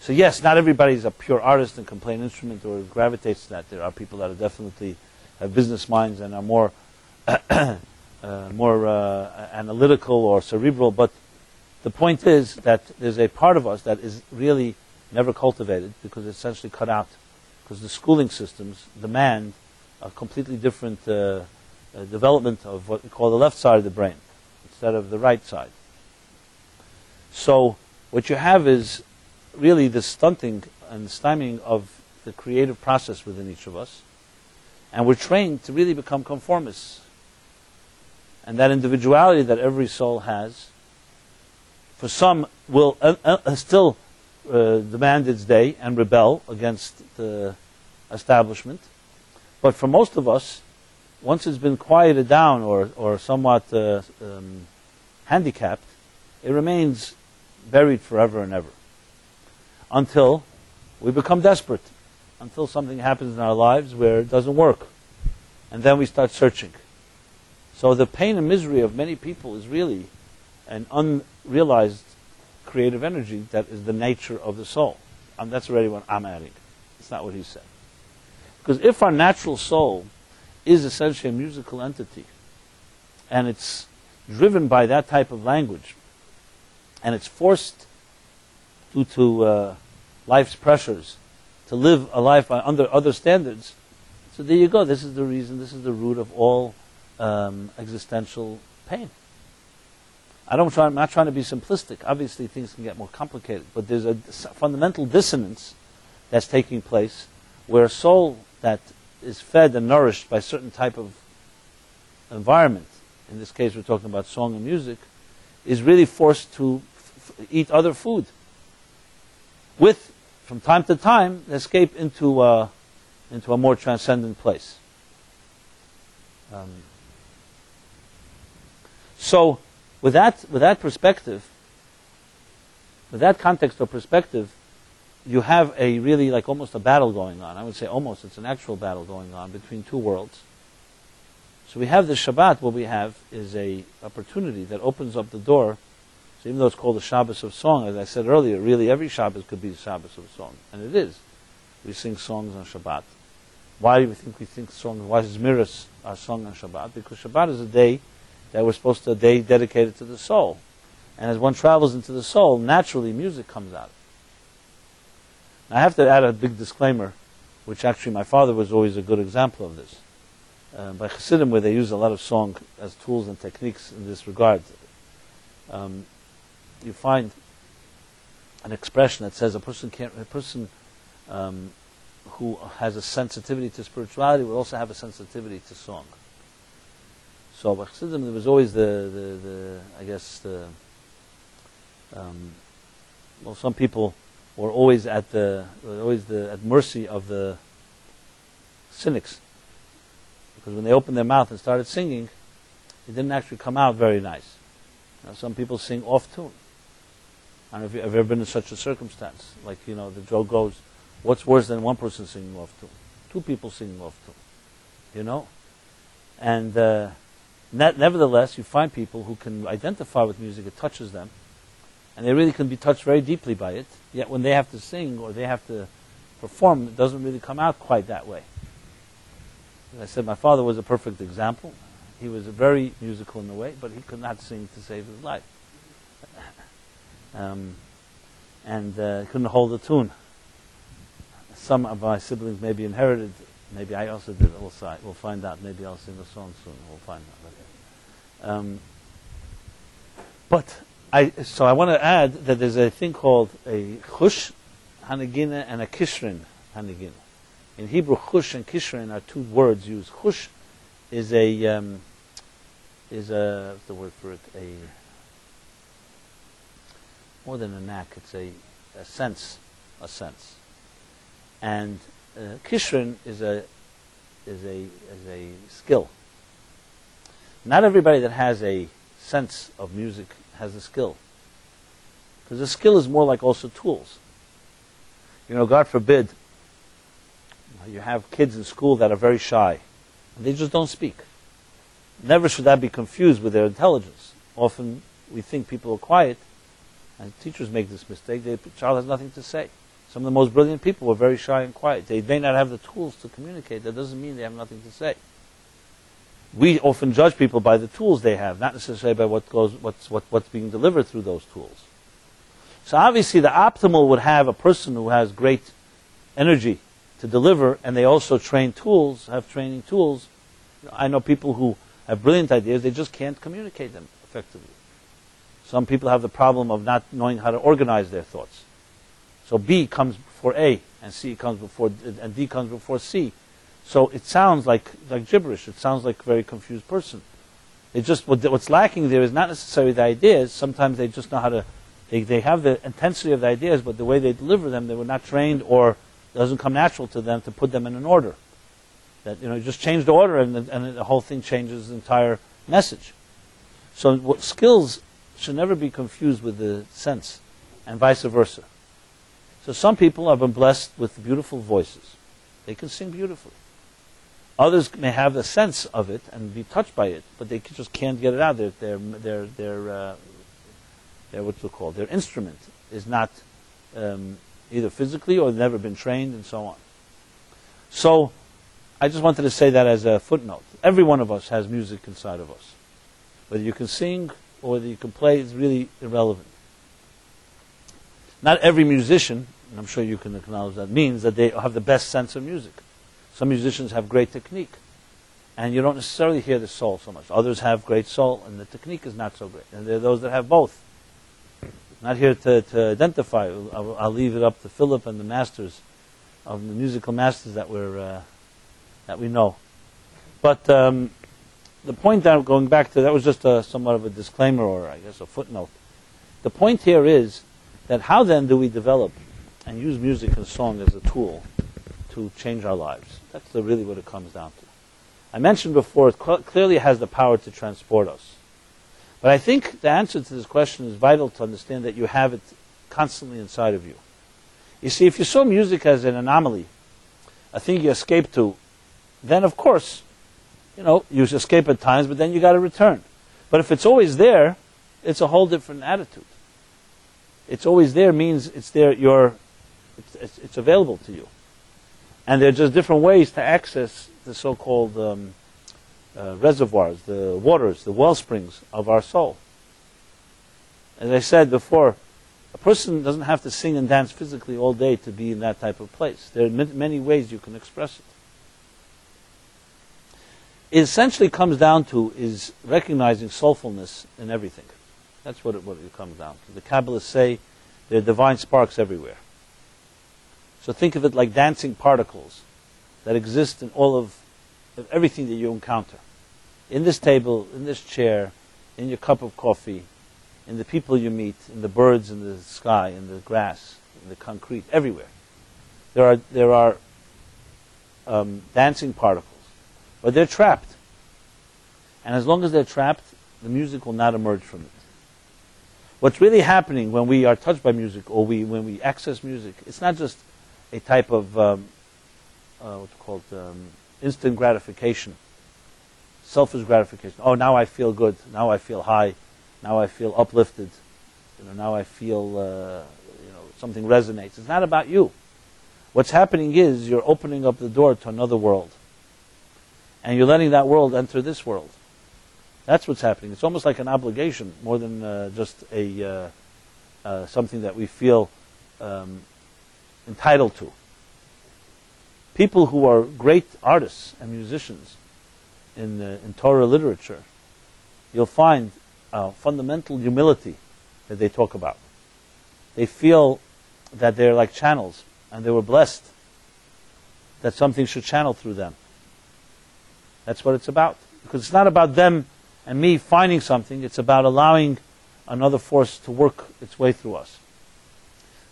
So yes, not everybody is a pure artist and can play an instrument or gravitates to that. There are people that are definitely have business minds and are more analytical or cerebral. But the point is that there's a part of us that is really never cultivated because it's essentially cut out. Because the schooling systems demand a completely different development of what we call the left side of the brain instead of the right side. So what you have is really the stunting and stymieing of the creative process within each of us. And we're trained to really become conformists. And that individuality that every soul has, for some, will still demand its day and rebel against the establishment. But for most of us, once it's been quieted down or somewhat handicapped, it remains buried forever and ever. Until we become desperate. Until something happens in our lives where it doesn't work. And then we start searching. So the pain and misery of many people is really an unrealized creative energy that is the nature of the soul. And that's already what I'm adding. It's not what he said. Because if our natural soul is essentially a musical entity, and it's driven by that type of language, and it's forced due to life's pressures to live a life under other standards, so there you go. This is the reason, this is the root of all existential pain. I'm not trying to be simplistic. Obviously things can get more complicated, but there's a fundamental dissonance that's taking place where a soul that is fed and nourished by a certain type of environment, in this case we're talking about song and music, is really forced to eat other food, with, from time to time, escape into a more transcendent place. So, with that perspective, with that context or perspective, you have a really like almost a battle going on. I would say almost, it's an actual battle going on between two worlds. So we have the Shabbat, what we have is a opportunity that opens up the door. So even though it's called the Shabbos of Song, as I said earlier, really every Shabbos could be the Shabbos of Song. And it is. We sing songs on Shabbat. Why do we think songs? Why is Miras are sung on Shabbat? Because Shabbat is a day that we're supposed to, a day dedicated to the soul. And as one travels into the soul, naturally music comes out. Now I have to add a big disclaimer, which actually my father was always a good example of this. By Chassidim, where they use a lot of song as tools and techniques in this regard, you find an expression that says a person who has a sensitivity to spirituality will also have a sensitivity to song. So by Chassidim, there was always some people were always at mercy of the cynics, because when they opened their mouth and started singing, it didn't actually come out very nice. Now, some people sing off tune. I don't know if you've ever been in such a circumstance. Like, the joke goes, what's worse than one person singing off tune? Two people singing off tune. And nevertheless, you find people who can identify with music. It touches them, and they really can be touched very deeply by it. Yet when they have to sing or they have to perform, it doesn't really come out quite that way. As I said, my father was a perfect example. He was very musical in a way, but he could not sing to save his life. Couldn't hold a tune. Some of my siblings maybe inherited, maybe I also did. We'll find out. Maybe I'll sing a song soon. We'll find out. So I want to add that there's a thing called a chush hanagina and a kishrin hanagina. In Hebrew, chush and kishrin are two words used. Chush is what's the word for it? More than a knack, it's a sense. And kishrin is a skill. Not everybody that has a sense of music has a skill, because the skill is more like also tools. God forbid, you have kids in school that are very shy, and they just don't speak. Never should that be confused with their intelligence. Often, we think people are quiet, and teachers make this mistake, the child has nothing to say. Some of the most brilliant people were very shy and quiet. They may not have the tools to communicate. That doesn't mean they have nothing to say. We often judge people by the tools they have, not necessarily by what's being delivered through those tools. So obviously the optimal would have a person who has great energy to deliver, and they also have training tools. I know people who have brilliant ideas, they just can't communicate them effectively. Some people have the problem of not knowing how to organize their thoughts. So B comes before A, and C comes before, and D comes before C. So it sounds like gibberish. It sounds like a very confused person. It just, what's lacking there is not necessarily the ideas. Sometimes they just know how to, they have the intensity of the ideas, but the way they deliver them, they were not trained, or it doesn't come natural to them to put them in an order. That, you just change the order, and the whole thing changes the entire message. So skills should never be confused with the sense, and vice versa. So some people have been blessed with beautiful voices. They can sing beautifully. Others may have the sense of it and be touched by it, but they just can't get it out. Their what's it called? Their instrument is not either physically, or never been trained, and so on. So I just wanted to say that as a footnote. Every one of us has music inside of us. Whether you can sing or whether you can play is really irrelevant. Not every musician, and I'm sure you can acknowledge that, means that they have the best sense of music. Some musicians have great technique, and you don't necessarily hear the soul so much. Others have great soul, and the technique is not so great. And there are those that have both. Not here to identify. I'll leave it up to Philip and the masters, of the musical masters that we know. But the point that going back to, that was just somewhat of a disclaimer, or I guess a footnote. The point here is that how then do we develop and use music and song as a tool to change our lives? That's really what it comes down to. I mentioned before, it clearly has the power to transport us. But I think the answer to this question is vital to understand that you have it constantly inside of you. You see, if you saw music as an anomaly, a thing you escape to, then of course, you escape at times, but then you got to return. But if it's always there, it's a whole different attitude. It's always there means it's there. It's available to you, and there are just different ways to access the so-called reservoirs, the waters, the well springs of our soul. As I said before, a person doesn't have to sing and dance physically all day to be in that type of place. There are many ways you can express it. It essentially comes down to is recognizing soulfulness in everything. That's what it comes down to. The Kabbalists say there are divine sparks everywhere. So think of it like dancing particles that exist in all of everything that you encounter. In this table, in this chair, in your cup of coffee, in the people you meet, in the birds in the sky, in the grass, in the concrete, everywhere. There are dancing particles. But they're trapped. And as long as they're trapped, the music will not emerge from it. What's really happening when we are touched by music, or when we access music, it's not just a type of instant gratification, selfish gratification. Oh, now I feel good. Now I feel high. Now I feel uplifted. Now I feel something resonates. It's not about you. What's happening is you're opening up the door to another world, and you're letting that world enter this world. That's what's happening. It's almost like an obligation more than just a something that we feel entitled to. People who are great artists and musicians in Torah literature, you'll find fundamental humility that they talk about. They feel that they're like channels, and they were blessed that something should channel through them. That's what it's about. Because it's not about them and me finding something, it's about allowing another force to work its way through us.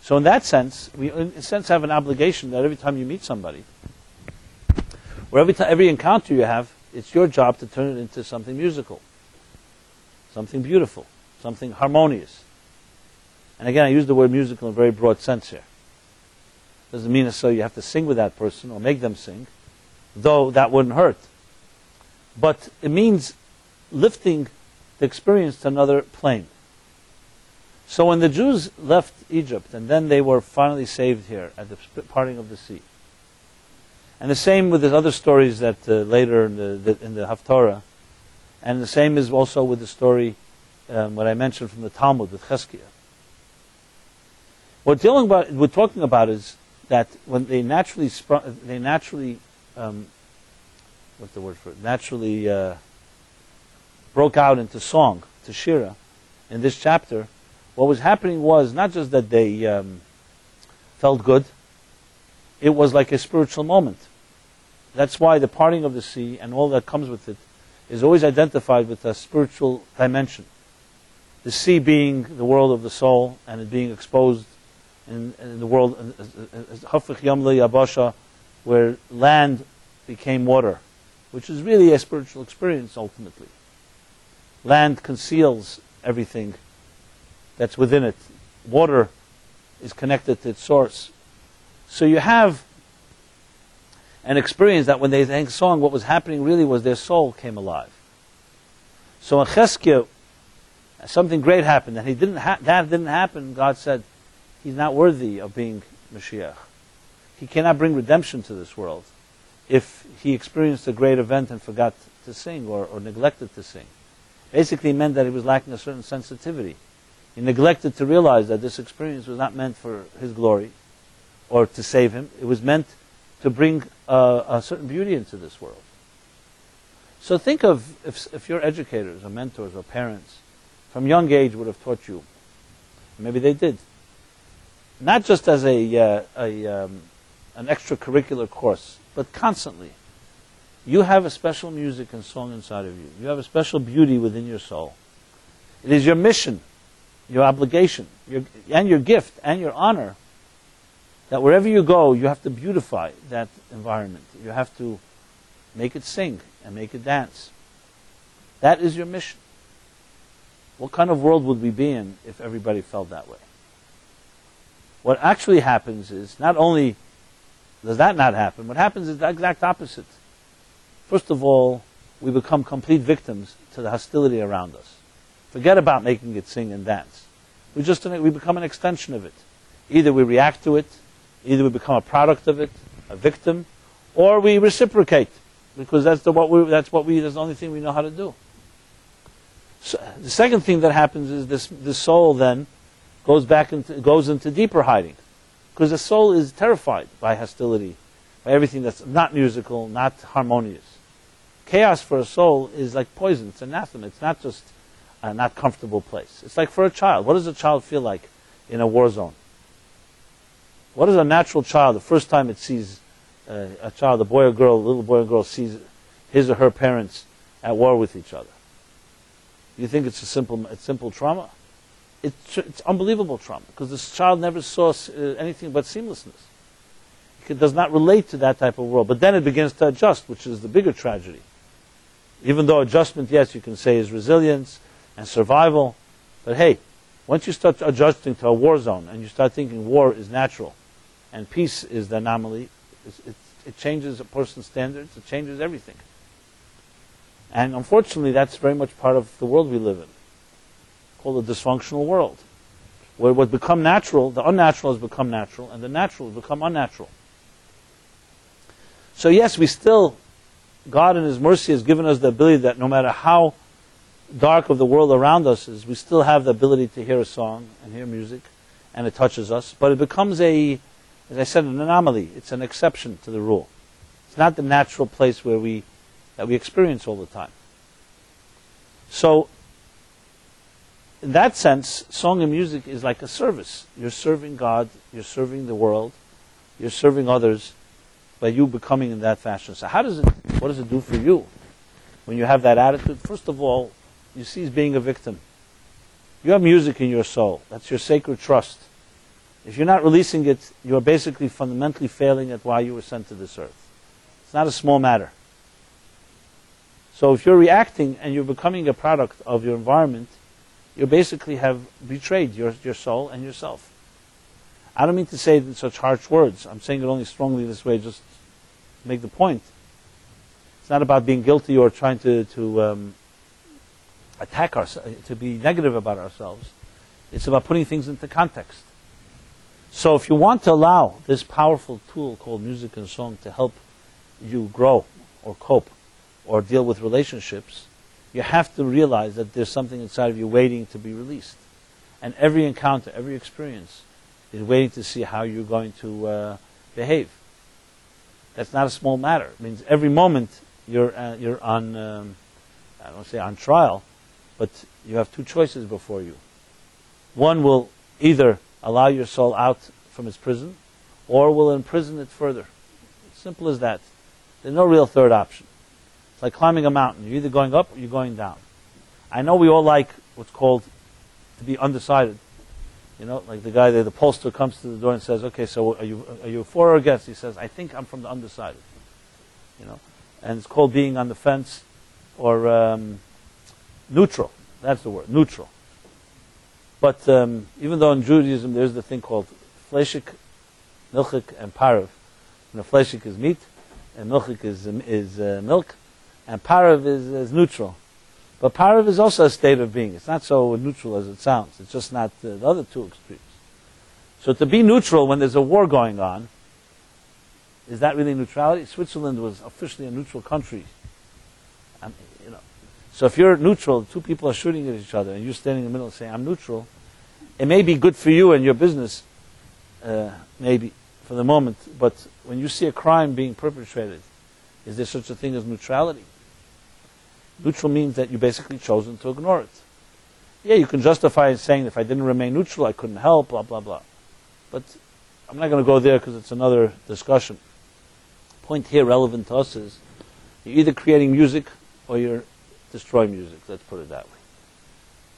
So in that sense, we in a sense have an obligation that every time you meet somebody, or every encounter you have, it's your job to turn it into something musical, something beautiful, something harmonious. And again, I use the word musical in a very broad sense here. Doesn't mean necessarily you have to sing with that person or make them sing, though that wouldn't hurt. But it means lifting the experience to another plane. So when the Jews left Egypt, and then they were finally saved here at the parting of the sea, and the same with the other stories that later in the Haftorah, and the same is also with the story what I mentioned from the Talmud with Cheskia. What we're talking about is that when they naturally broke out into song, to Shira, in this chapter, what was happening was not just that they felt good, it was like a spiritual moment. That's why the parting of the sea and all that comes with it is always identified with a spiritual dimension. The sea being the world of the soul, and it being exposed in the world, Hafich Yamli Abasha, where land became water, which is really a spiritual experience ultimately. Land conceals everything that's within it. Water is connected to its source. So you have an experience that when they sang song, what was happening really was their soul came alive. So in Cheskia, something great happened, and that didn't happen. God said, he's not worthy of being Mashiach. He cannot bring redemption to this world if he experienced a great event and forgot to sing or neglected to sing. Basically meant that he was lacking a certain sensitivity. He neglected to realize that this experience was not meant for his glory or to save him. It was meant to bring a certain beauty into this world. So think of if your educators or mentors or parents from young age would have taught you, maybe they did, not just as an extracurricular course, but constantly. You have a special music and song inside of you. You have a special beauty within your soul. It is your mission, your obligation, and your gift, and your honor, that wherever you go, you have to beautify that environment. You have to make it sing and make it dance. That is your mission. What kind of world would we be in if everybody felt that way? What actually happens is, not only does that not happen, what happens is the exact opposite. First of all, we become complete victims to the hostility around us. Forget about making it sing and dance. We become an extension of it. Either we react to it, either we become a product of it, a victim, or we reciprocate, because that's the only thing we know how to do. So the second thing that happens is this soul then goes into deeper hiding, because the soul is terrified by hostility, by everything that's not musical, not harmonious. Chaos for a soul is like poison. It's anathema. It's not just a not comfortable place. It's like for a child. What does a child feel like in a war zone? What does a natural child, the first time it sees a child, a little boy or girl sees his or her parents at war with each other? You think it's simple trauma? It's unbelievable trauma, because this child never saw anything but seamlessness. It does not relate to that type of world. But then it begins to adjust, which is the bigger tragedy. Even though adjustment, yes, you can say is resilience and survival. But hey, once you start adjusting to a war zone and you start thinking war is natural and peace is the anomaly, it changes a person's standards, it changes everything. And unfortunately, that's very much part of the world we live in, called a dysfunctional world, where what become natural, the unnatural has become natural, and the natural has become unnatural. So yes, God in His mercy has given us the ability that no matter how dark of the world around us is, we still have the ability to hear a song and hear music, and it touches us. But it becomes as I said, an anomaly. It's an exception to the rule. It's not the natural place that we experience all the time. So, in that sense, song and music is like a service. You're serving God, you're serving the world, you're serving others, by you becoming in that fashion. So what does it do for you when you have that attitude? First of all, you cease being a victim. You have music in your soul. That's your sacred trust. If you're not releasing it, you are basically fundamentally failing at why you were sent to this earth. It's not a small matter. So if you're reacting and you're becoming a product of your environment, you basically have betrayed your soul and yourself. I don't mean to say it in such harsh words. I'm saying it only strongly this way, just to make the point. It's not about being guilty or trying to attack ourselves, to be negative about ourselves. It's about putting things into context. So if you want to allow this powerful tool called music and song to help you grow or cope or deal with relationships, you have to realize that there's something inside of you waiting to be released. And every encounter, every experience is waiting to see how you're going to behave. That's not a small matter. It means every moment you're on, I don't want to say on trial, but you have two choices before you. One will either allow your soul out from its prison, or will imprison it further. It's simple as that. There's no real third option. It's like climbing a mountain. You're either going up or you're going down. I know we all like what's called to be undecided. You know, like the guy there, the pollster comes to the door and says, "Okay, so are you for or against?" He says, "I think I'm from the undecided." You know, and it's called being on the fence or neutral. That's the word, neutral. But even though in Judaism there's the thing called fleshik, milchik, and parav. Fleshik is meat, and milchik is milk, and parav is neutral. But parav is also a state of being. It's not so neutral as it sounds. It's just not the other two extremes. So to be neutral when there's a war going on, is that really neutrality? Switzerland was officially a neutral country. So if you're neutral, two people are shooting at each other, and you're standing in the middle and saying, "I'm neutral," it may be good for you and your business, maybe, for the moment, but when you see a crime being perpetrated, is there such a thing as neutrality? Neutral means that you've basically chosen to ignore it. Yeah, you can justify it saying, if I didn't remain neutral, I couldn't help, blah, blah, blah. But I'm not going to go there because it's another discussion. The point here relevant to us is, you're either creating music or you're destroying music, let's put it that way.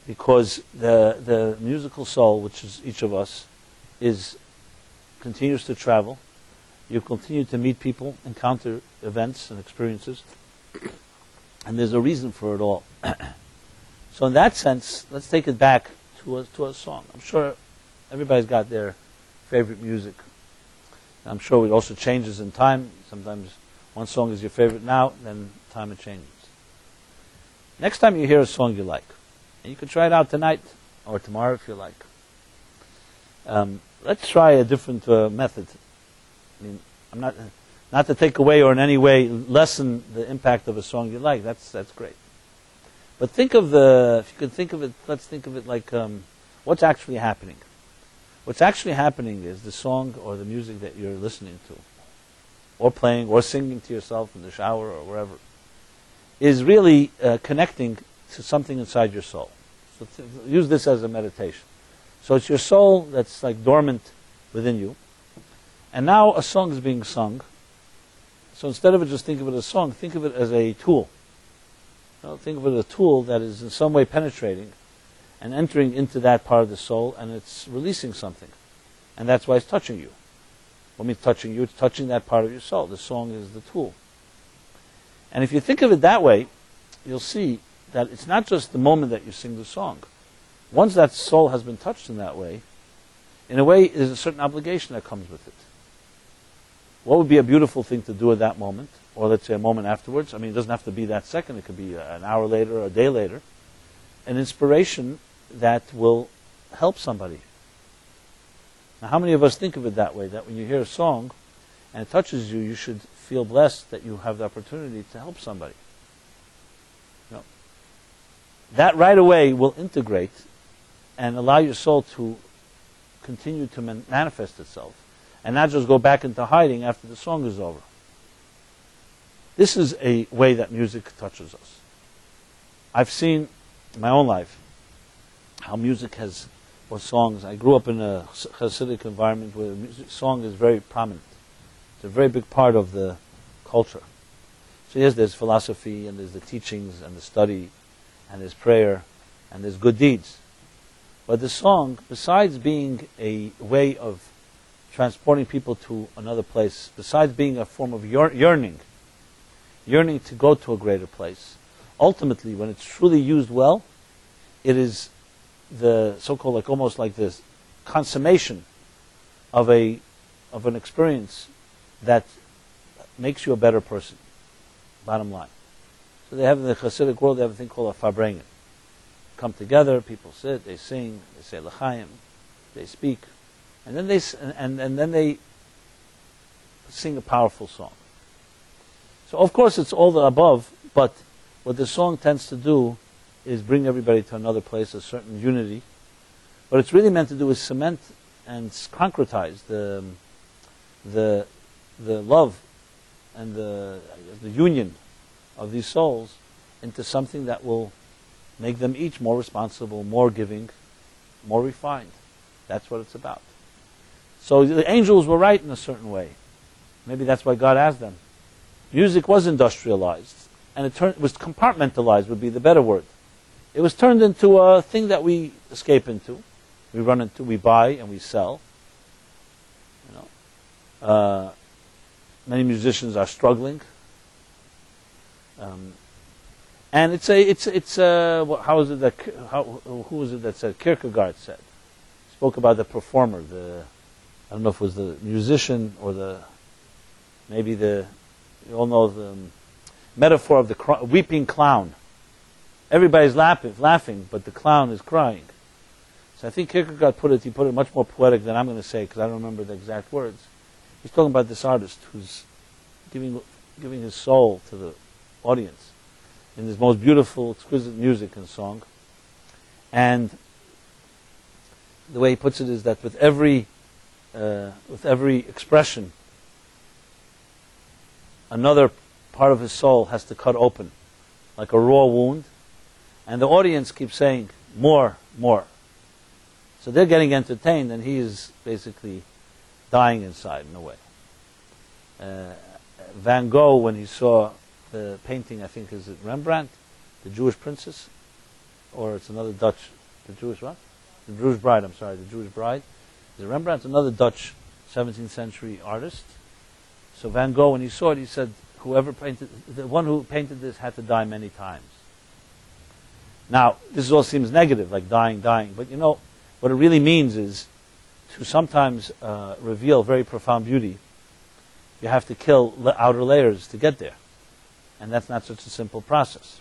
Because the musical soul, which is each of us, continues to travel. You continue to meet people, encounter events and experiences, and there's a reason for it all. So in that sense, let's take it back to a song. I'm sure everybody's got their favorite music. I'm sure it also changes in time. Sometimes one song is your favorite now, then time it changes. Next time you hear a song you like, and you can try it out tonight or tomorrow if you like. Let's try a different method. I mean, I'm not to take away or in any way lessen the impact of a song you like. That's great. But if you could think of it, let's think of it like what's actually happening. What's actually happening is the song or the music that you're listening to, or playing, or singing to yourself in the shower or wherever, is really connecting to something inside your soul. So use this as a meditation. So it's your soul that's like dormant within you. And now a song is being sung. So instead of just think of it as a song, think of it as a tool. Think of it as a tool that is in some way penetrating and entering into that part of the soul, and it's releasing something. And that's why it's touching you. What means touching you? It's touching that part of your soul. The song is the tool. And if you think of it that way, you'll see that it's not just the moment that you sing the song. Once that soul has been touched in that way, in a way, there's a certain obligation that comes with it. What would be a beautiful thing to do at that moment, or let's say a moment afterwards? I mean, it doesn't have to be that second. It could be an hour later or a day later. An inspiration that will help somebody. Now, how many of us think of it that way, that when you hear a song and it touches you, you should feel blessed that you have the opportunity to help somebody? That right away will integrate and allow your soul to continue to manifest itself, and not just go back into hiding after the song is over. This is a way that music touches us. I've seen in my own life how music or songs. I grew up in a Hasidic environment where song is very prominent. It's a very big part of the culture. So yes, there's philosophy, and there's the teachings, and the study, and there's prayer, and there's good deeds. But the song, besides being a way of transporting people to another place, besides being a form of yearning to go to a greater place, ultimately, when it's truly used well, it is the so-called, like almost like this consummation of an experience that makes you a better person. Bottom line. So they have in the Hasidic world, they have a thing called a farbrengen. come together, people sit, they sing, they say l'chaim, they speak, and then they sing a powerful song. So of course it's all the above, but what the song tends to do is bring everybody to another place, a certain unity. What it's really meant to do is cement and concretize the love and the union of these souls into something that will make them each more responsible, more giving, more refined. That's what it's about. So the angels were right in a certain way. Maybe that's why God asked them. Music was industrialized, and it was compartmentalized, would be the better word. It was turned into a thing that we escape into, we run into, we buy and we sell. Many musicians are struggling, and how is it that who was it that said? Kierkegaard said, spoke about the performer. I don't know if it was the musician or you all know the metaphor of the weeping clown. Everybody's laughing, but the clown is crying. So I think Kierkegaard put it much more poetic than I'm going to say, because I don't remember the exact words. He's talking about this artist who's giving his soul to the audience in this most beautiful, exquisite music and song. And the way he puts it is that with every expression, another part of his soul has to cut open, like a raw wound, and the audience keeps saying, more, more. So they're getting entertained, and he is basically dying inside, in a way. Van Gogh, when he saw the painting, I think, is it Rembrandt, the Jewish princess? Or it's another Dutch, the Jewish what? The Jewish bride, I'm sorry, the Jewish bride. Is it Rembrandt? Another Dutch 17th century artist. So Van Gogh, when he saw it, he said, the one who painted this had to die many times. Now, this all seems negative, like dying, but what it really means is to sometimes reveal very profound beauty, you have to kill outer layers to get there. And that's not such a simple process.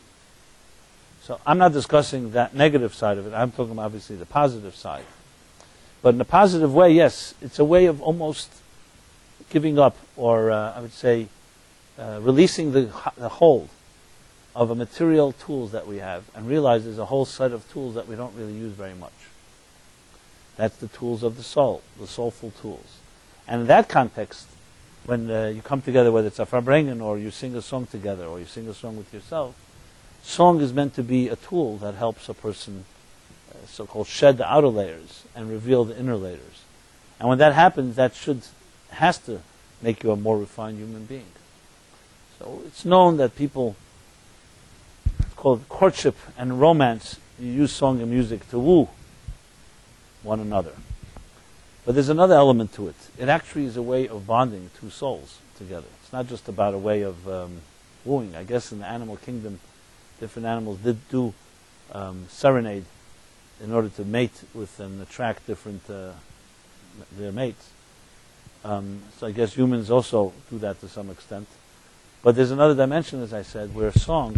So I'm not discussing that negative side of it. I'm talking about, obviously, the positive side. But in a positive way, yes, it's a way of almost giving up, or I would say releasing the hold of a material tools that we have, and realize there's a whole set of tools that we don't really use very much. That's the tools of the soul, the soulful tools. And in that context, when you come together, whether it's a farbrengen, or you sing a song together, or you sing a song with yourself, song is meant to be a tool that helps a person so-called shed the outer layers and reveal the inner layers. And when that happens, that has to make you a more refined human being. So it's known that people, it's called courtship and romance, you use song and music to woo one another. But there's another element to it. It actually is a way of bonding two souls together. It's not just about a way of wooing. I guess in the animal kingdom, different animals did do serenade in order to mate with and attract different their mates. So I guess humans also do that to some extent. But there's another dimension, as I said, where song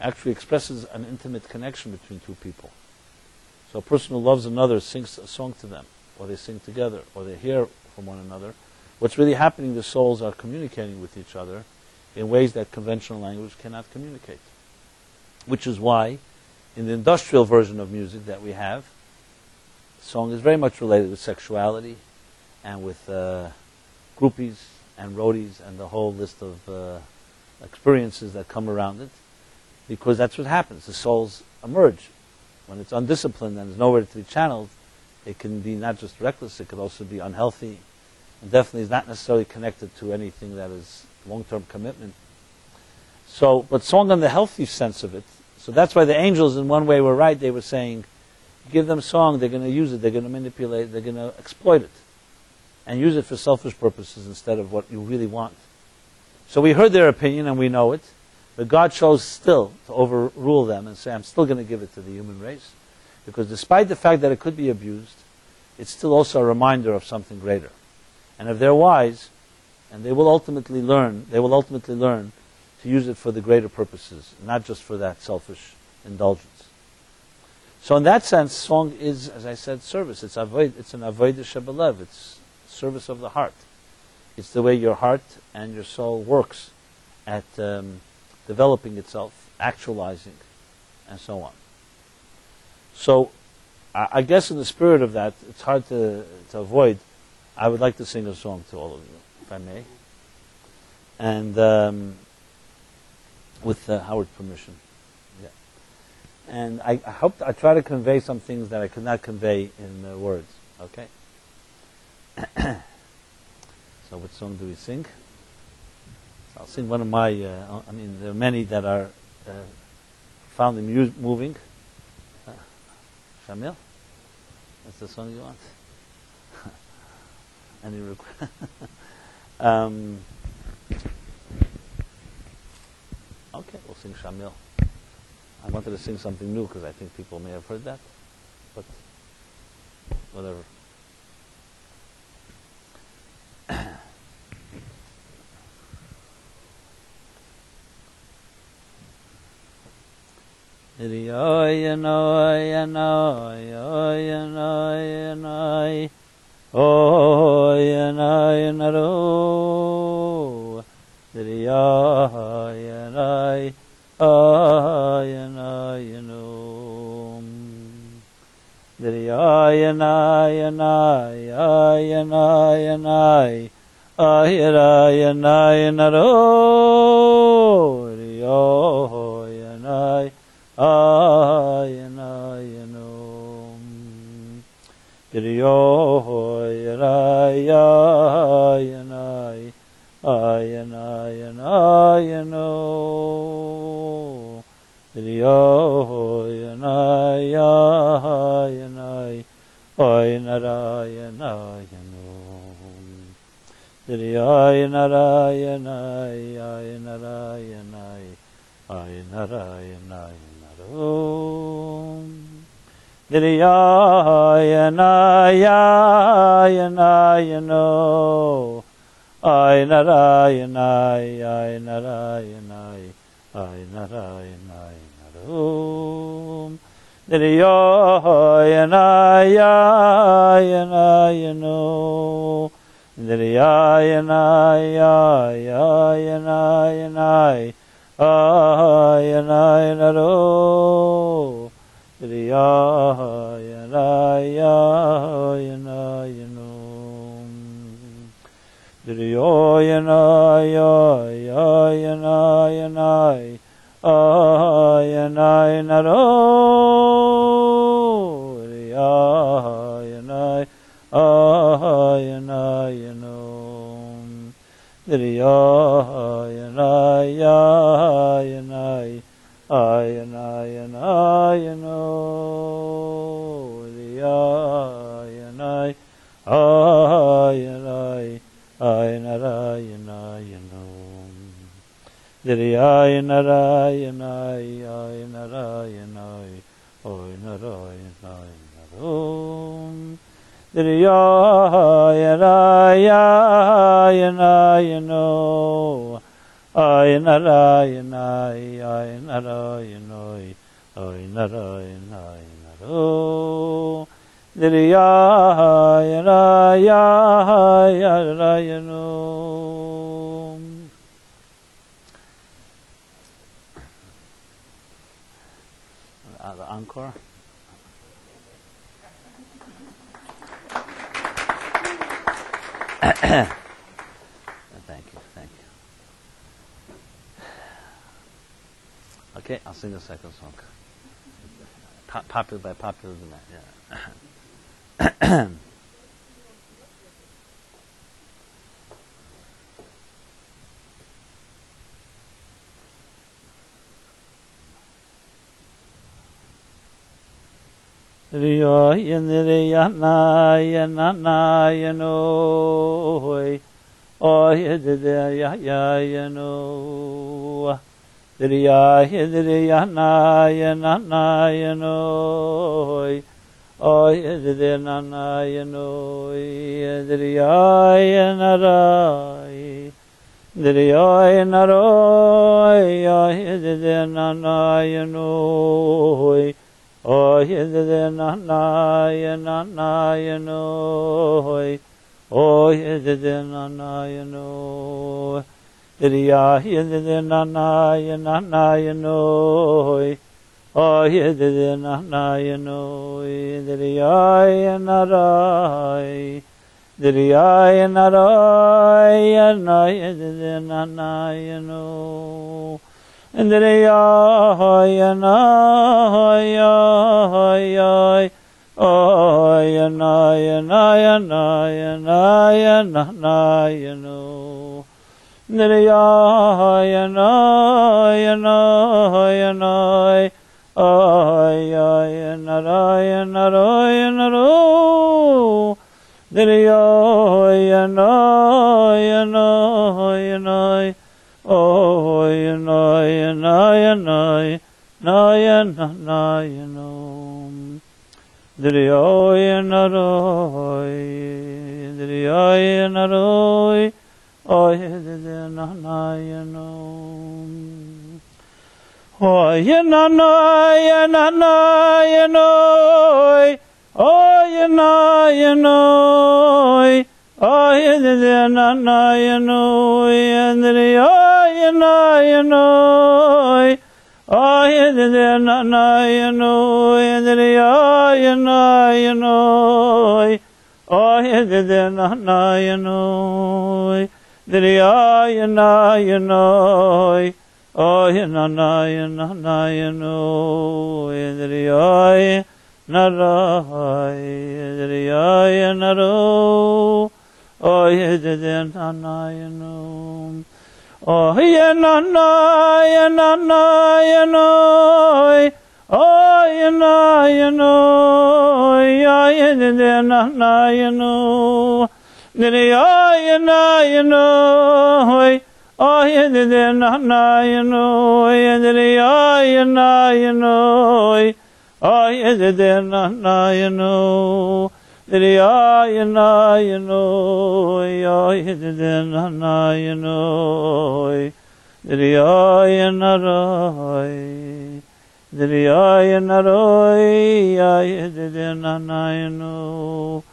actually expresses an intimate connection between two people. So a person who loves another sings a song to them, or they sing together, or they hear from one another. What's really happening, the souls are communicating with each other in ways that conventional language cannot communicate. Which is why, in the industrial version of music that we have, song is very much related with sexuality and with groupies and roadies and the whole list of experiences that come around it, because that's what happens. The souls emerge. When it's undisciplined and there's nowhere to be channeled, it can be not just reckless, it could also be unhealthy, and definitely is not necessarily connected to anything that is long-term commitment. So, but song in the healthy sense of it, so that's why the angels in one way were right. They were saying, give them song, they're going to use it, they're going to manipulate it, they're going to exploit it, and use it for selfish purposes instead of what you really want. So we heard their opinion and we know it, but God chose still to overrule them and say, I'm still going to give it to the human race, because despite the fact that it could be abused, it's still also a reminder of something greater. And if they're wise, and they will ultimately learn to use it for the greater purposes, not just for that selfish indulgence. So in that sense, song is, as I said, service. It's avoid. It's an avodah shebelev. It's service of the heart. It's the way your heart and your soul works at developing itself, actualizing, and so on. So, I guess in the spirit of that, it's hard to avoid. I would like to sing a song to all of you, if I may, and with Howard's permission. Yeah. And I hope I try to convey some things that I could not convey in words. Okay. So, what song do we sing? So I'll sing one of my. There are many that are found moving. Shamil, that's the song you want. Any request? Okay, we'll sing Shamil. I wanted to sing something new because I think people may have heard that, but whatever. The encore. Thank you. Okay, I'll sing the second song. Popular by popular demand, yeah. Oh, Yedinanayanoy. Oh, Yedinanayanoy. Yedinanayanoy. Oh, Yedinanayanoy. Yedinanayanoy. Yedinanayanoy. And then oh, Nayanai, Nayanayano, Dirioyanaroi, Dirioyanaroi, Oyanayano, Oyananayanoi, Oyanayanoi, Oyananayanoi, and Dirioyanoi, Oyananayanoi, and Dirioyanoi, Oyananayanoi, Dirioyanoi, Oyananayanoi, and Dirioyanoi, Oh, Yedinanayano. Oh, Yananayanoi. Oh, Yanayanoi. Yedinanayano. Nidyayanayano. Oh, Yedinanayano. Yedinanayano. Oh, Yedinanayano. Diriyayanayanoi, Yedinanayanoi, Diriyayanaroi, Diriyayanaroi, Yedinanayanoi,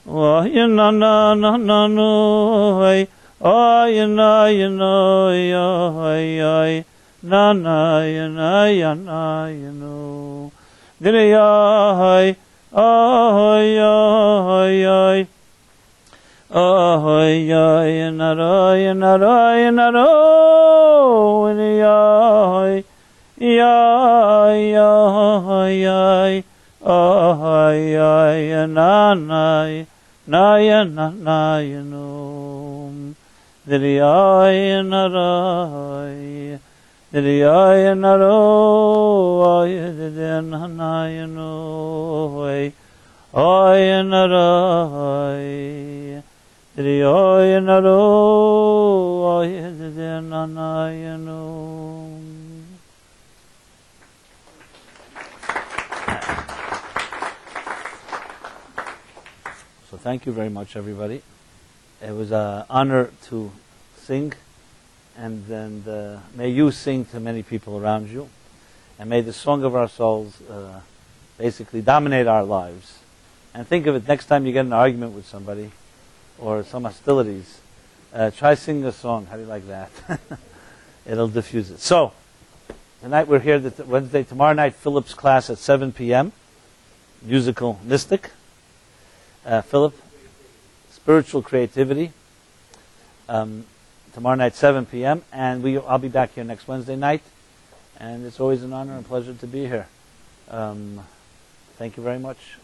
Wayananananoi, Ayanayanoi, Nanayanayanoi, Diriyay, Ahoy, ahoy, ahoy, ahoy, ahoy, naroy, naroy, naroy, ahoy, ahoy, ahoy, ahoy, ahoy, nanay, nanay, no, diriyay, naroy, Diriyayanaroy, Yedinanayanoy, Ayanaroy, Diriyayanaroy, Yedinanayanoy. So thank you very much, everybody. It was an honor to sing. And then may you sing to many people around you. And may the song of our souls basically dominate our lives. And think of it, next time you get in an argument with somebody or some hostilities, try singing a song. How do you like that? It'll diffuse it. So, tonight we're here, Wednesday, tomorrow night, Philip's class at 7 p.m. Musical Mystic. Philip, Spiritual Creativity. Tomorrow night, 7 p.m., and I'll be back here next Wednesday night, and it's always an honor and pleasure to be here. Thank you very much.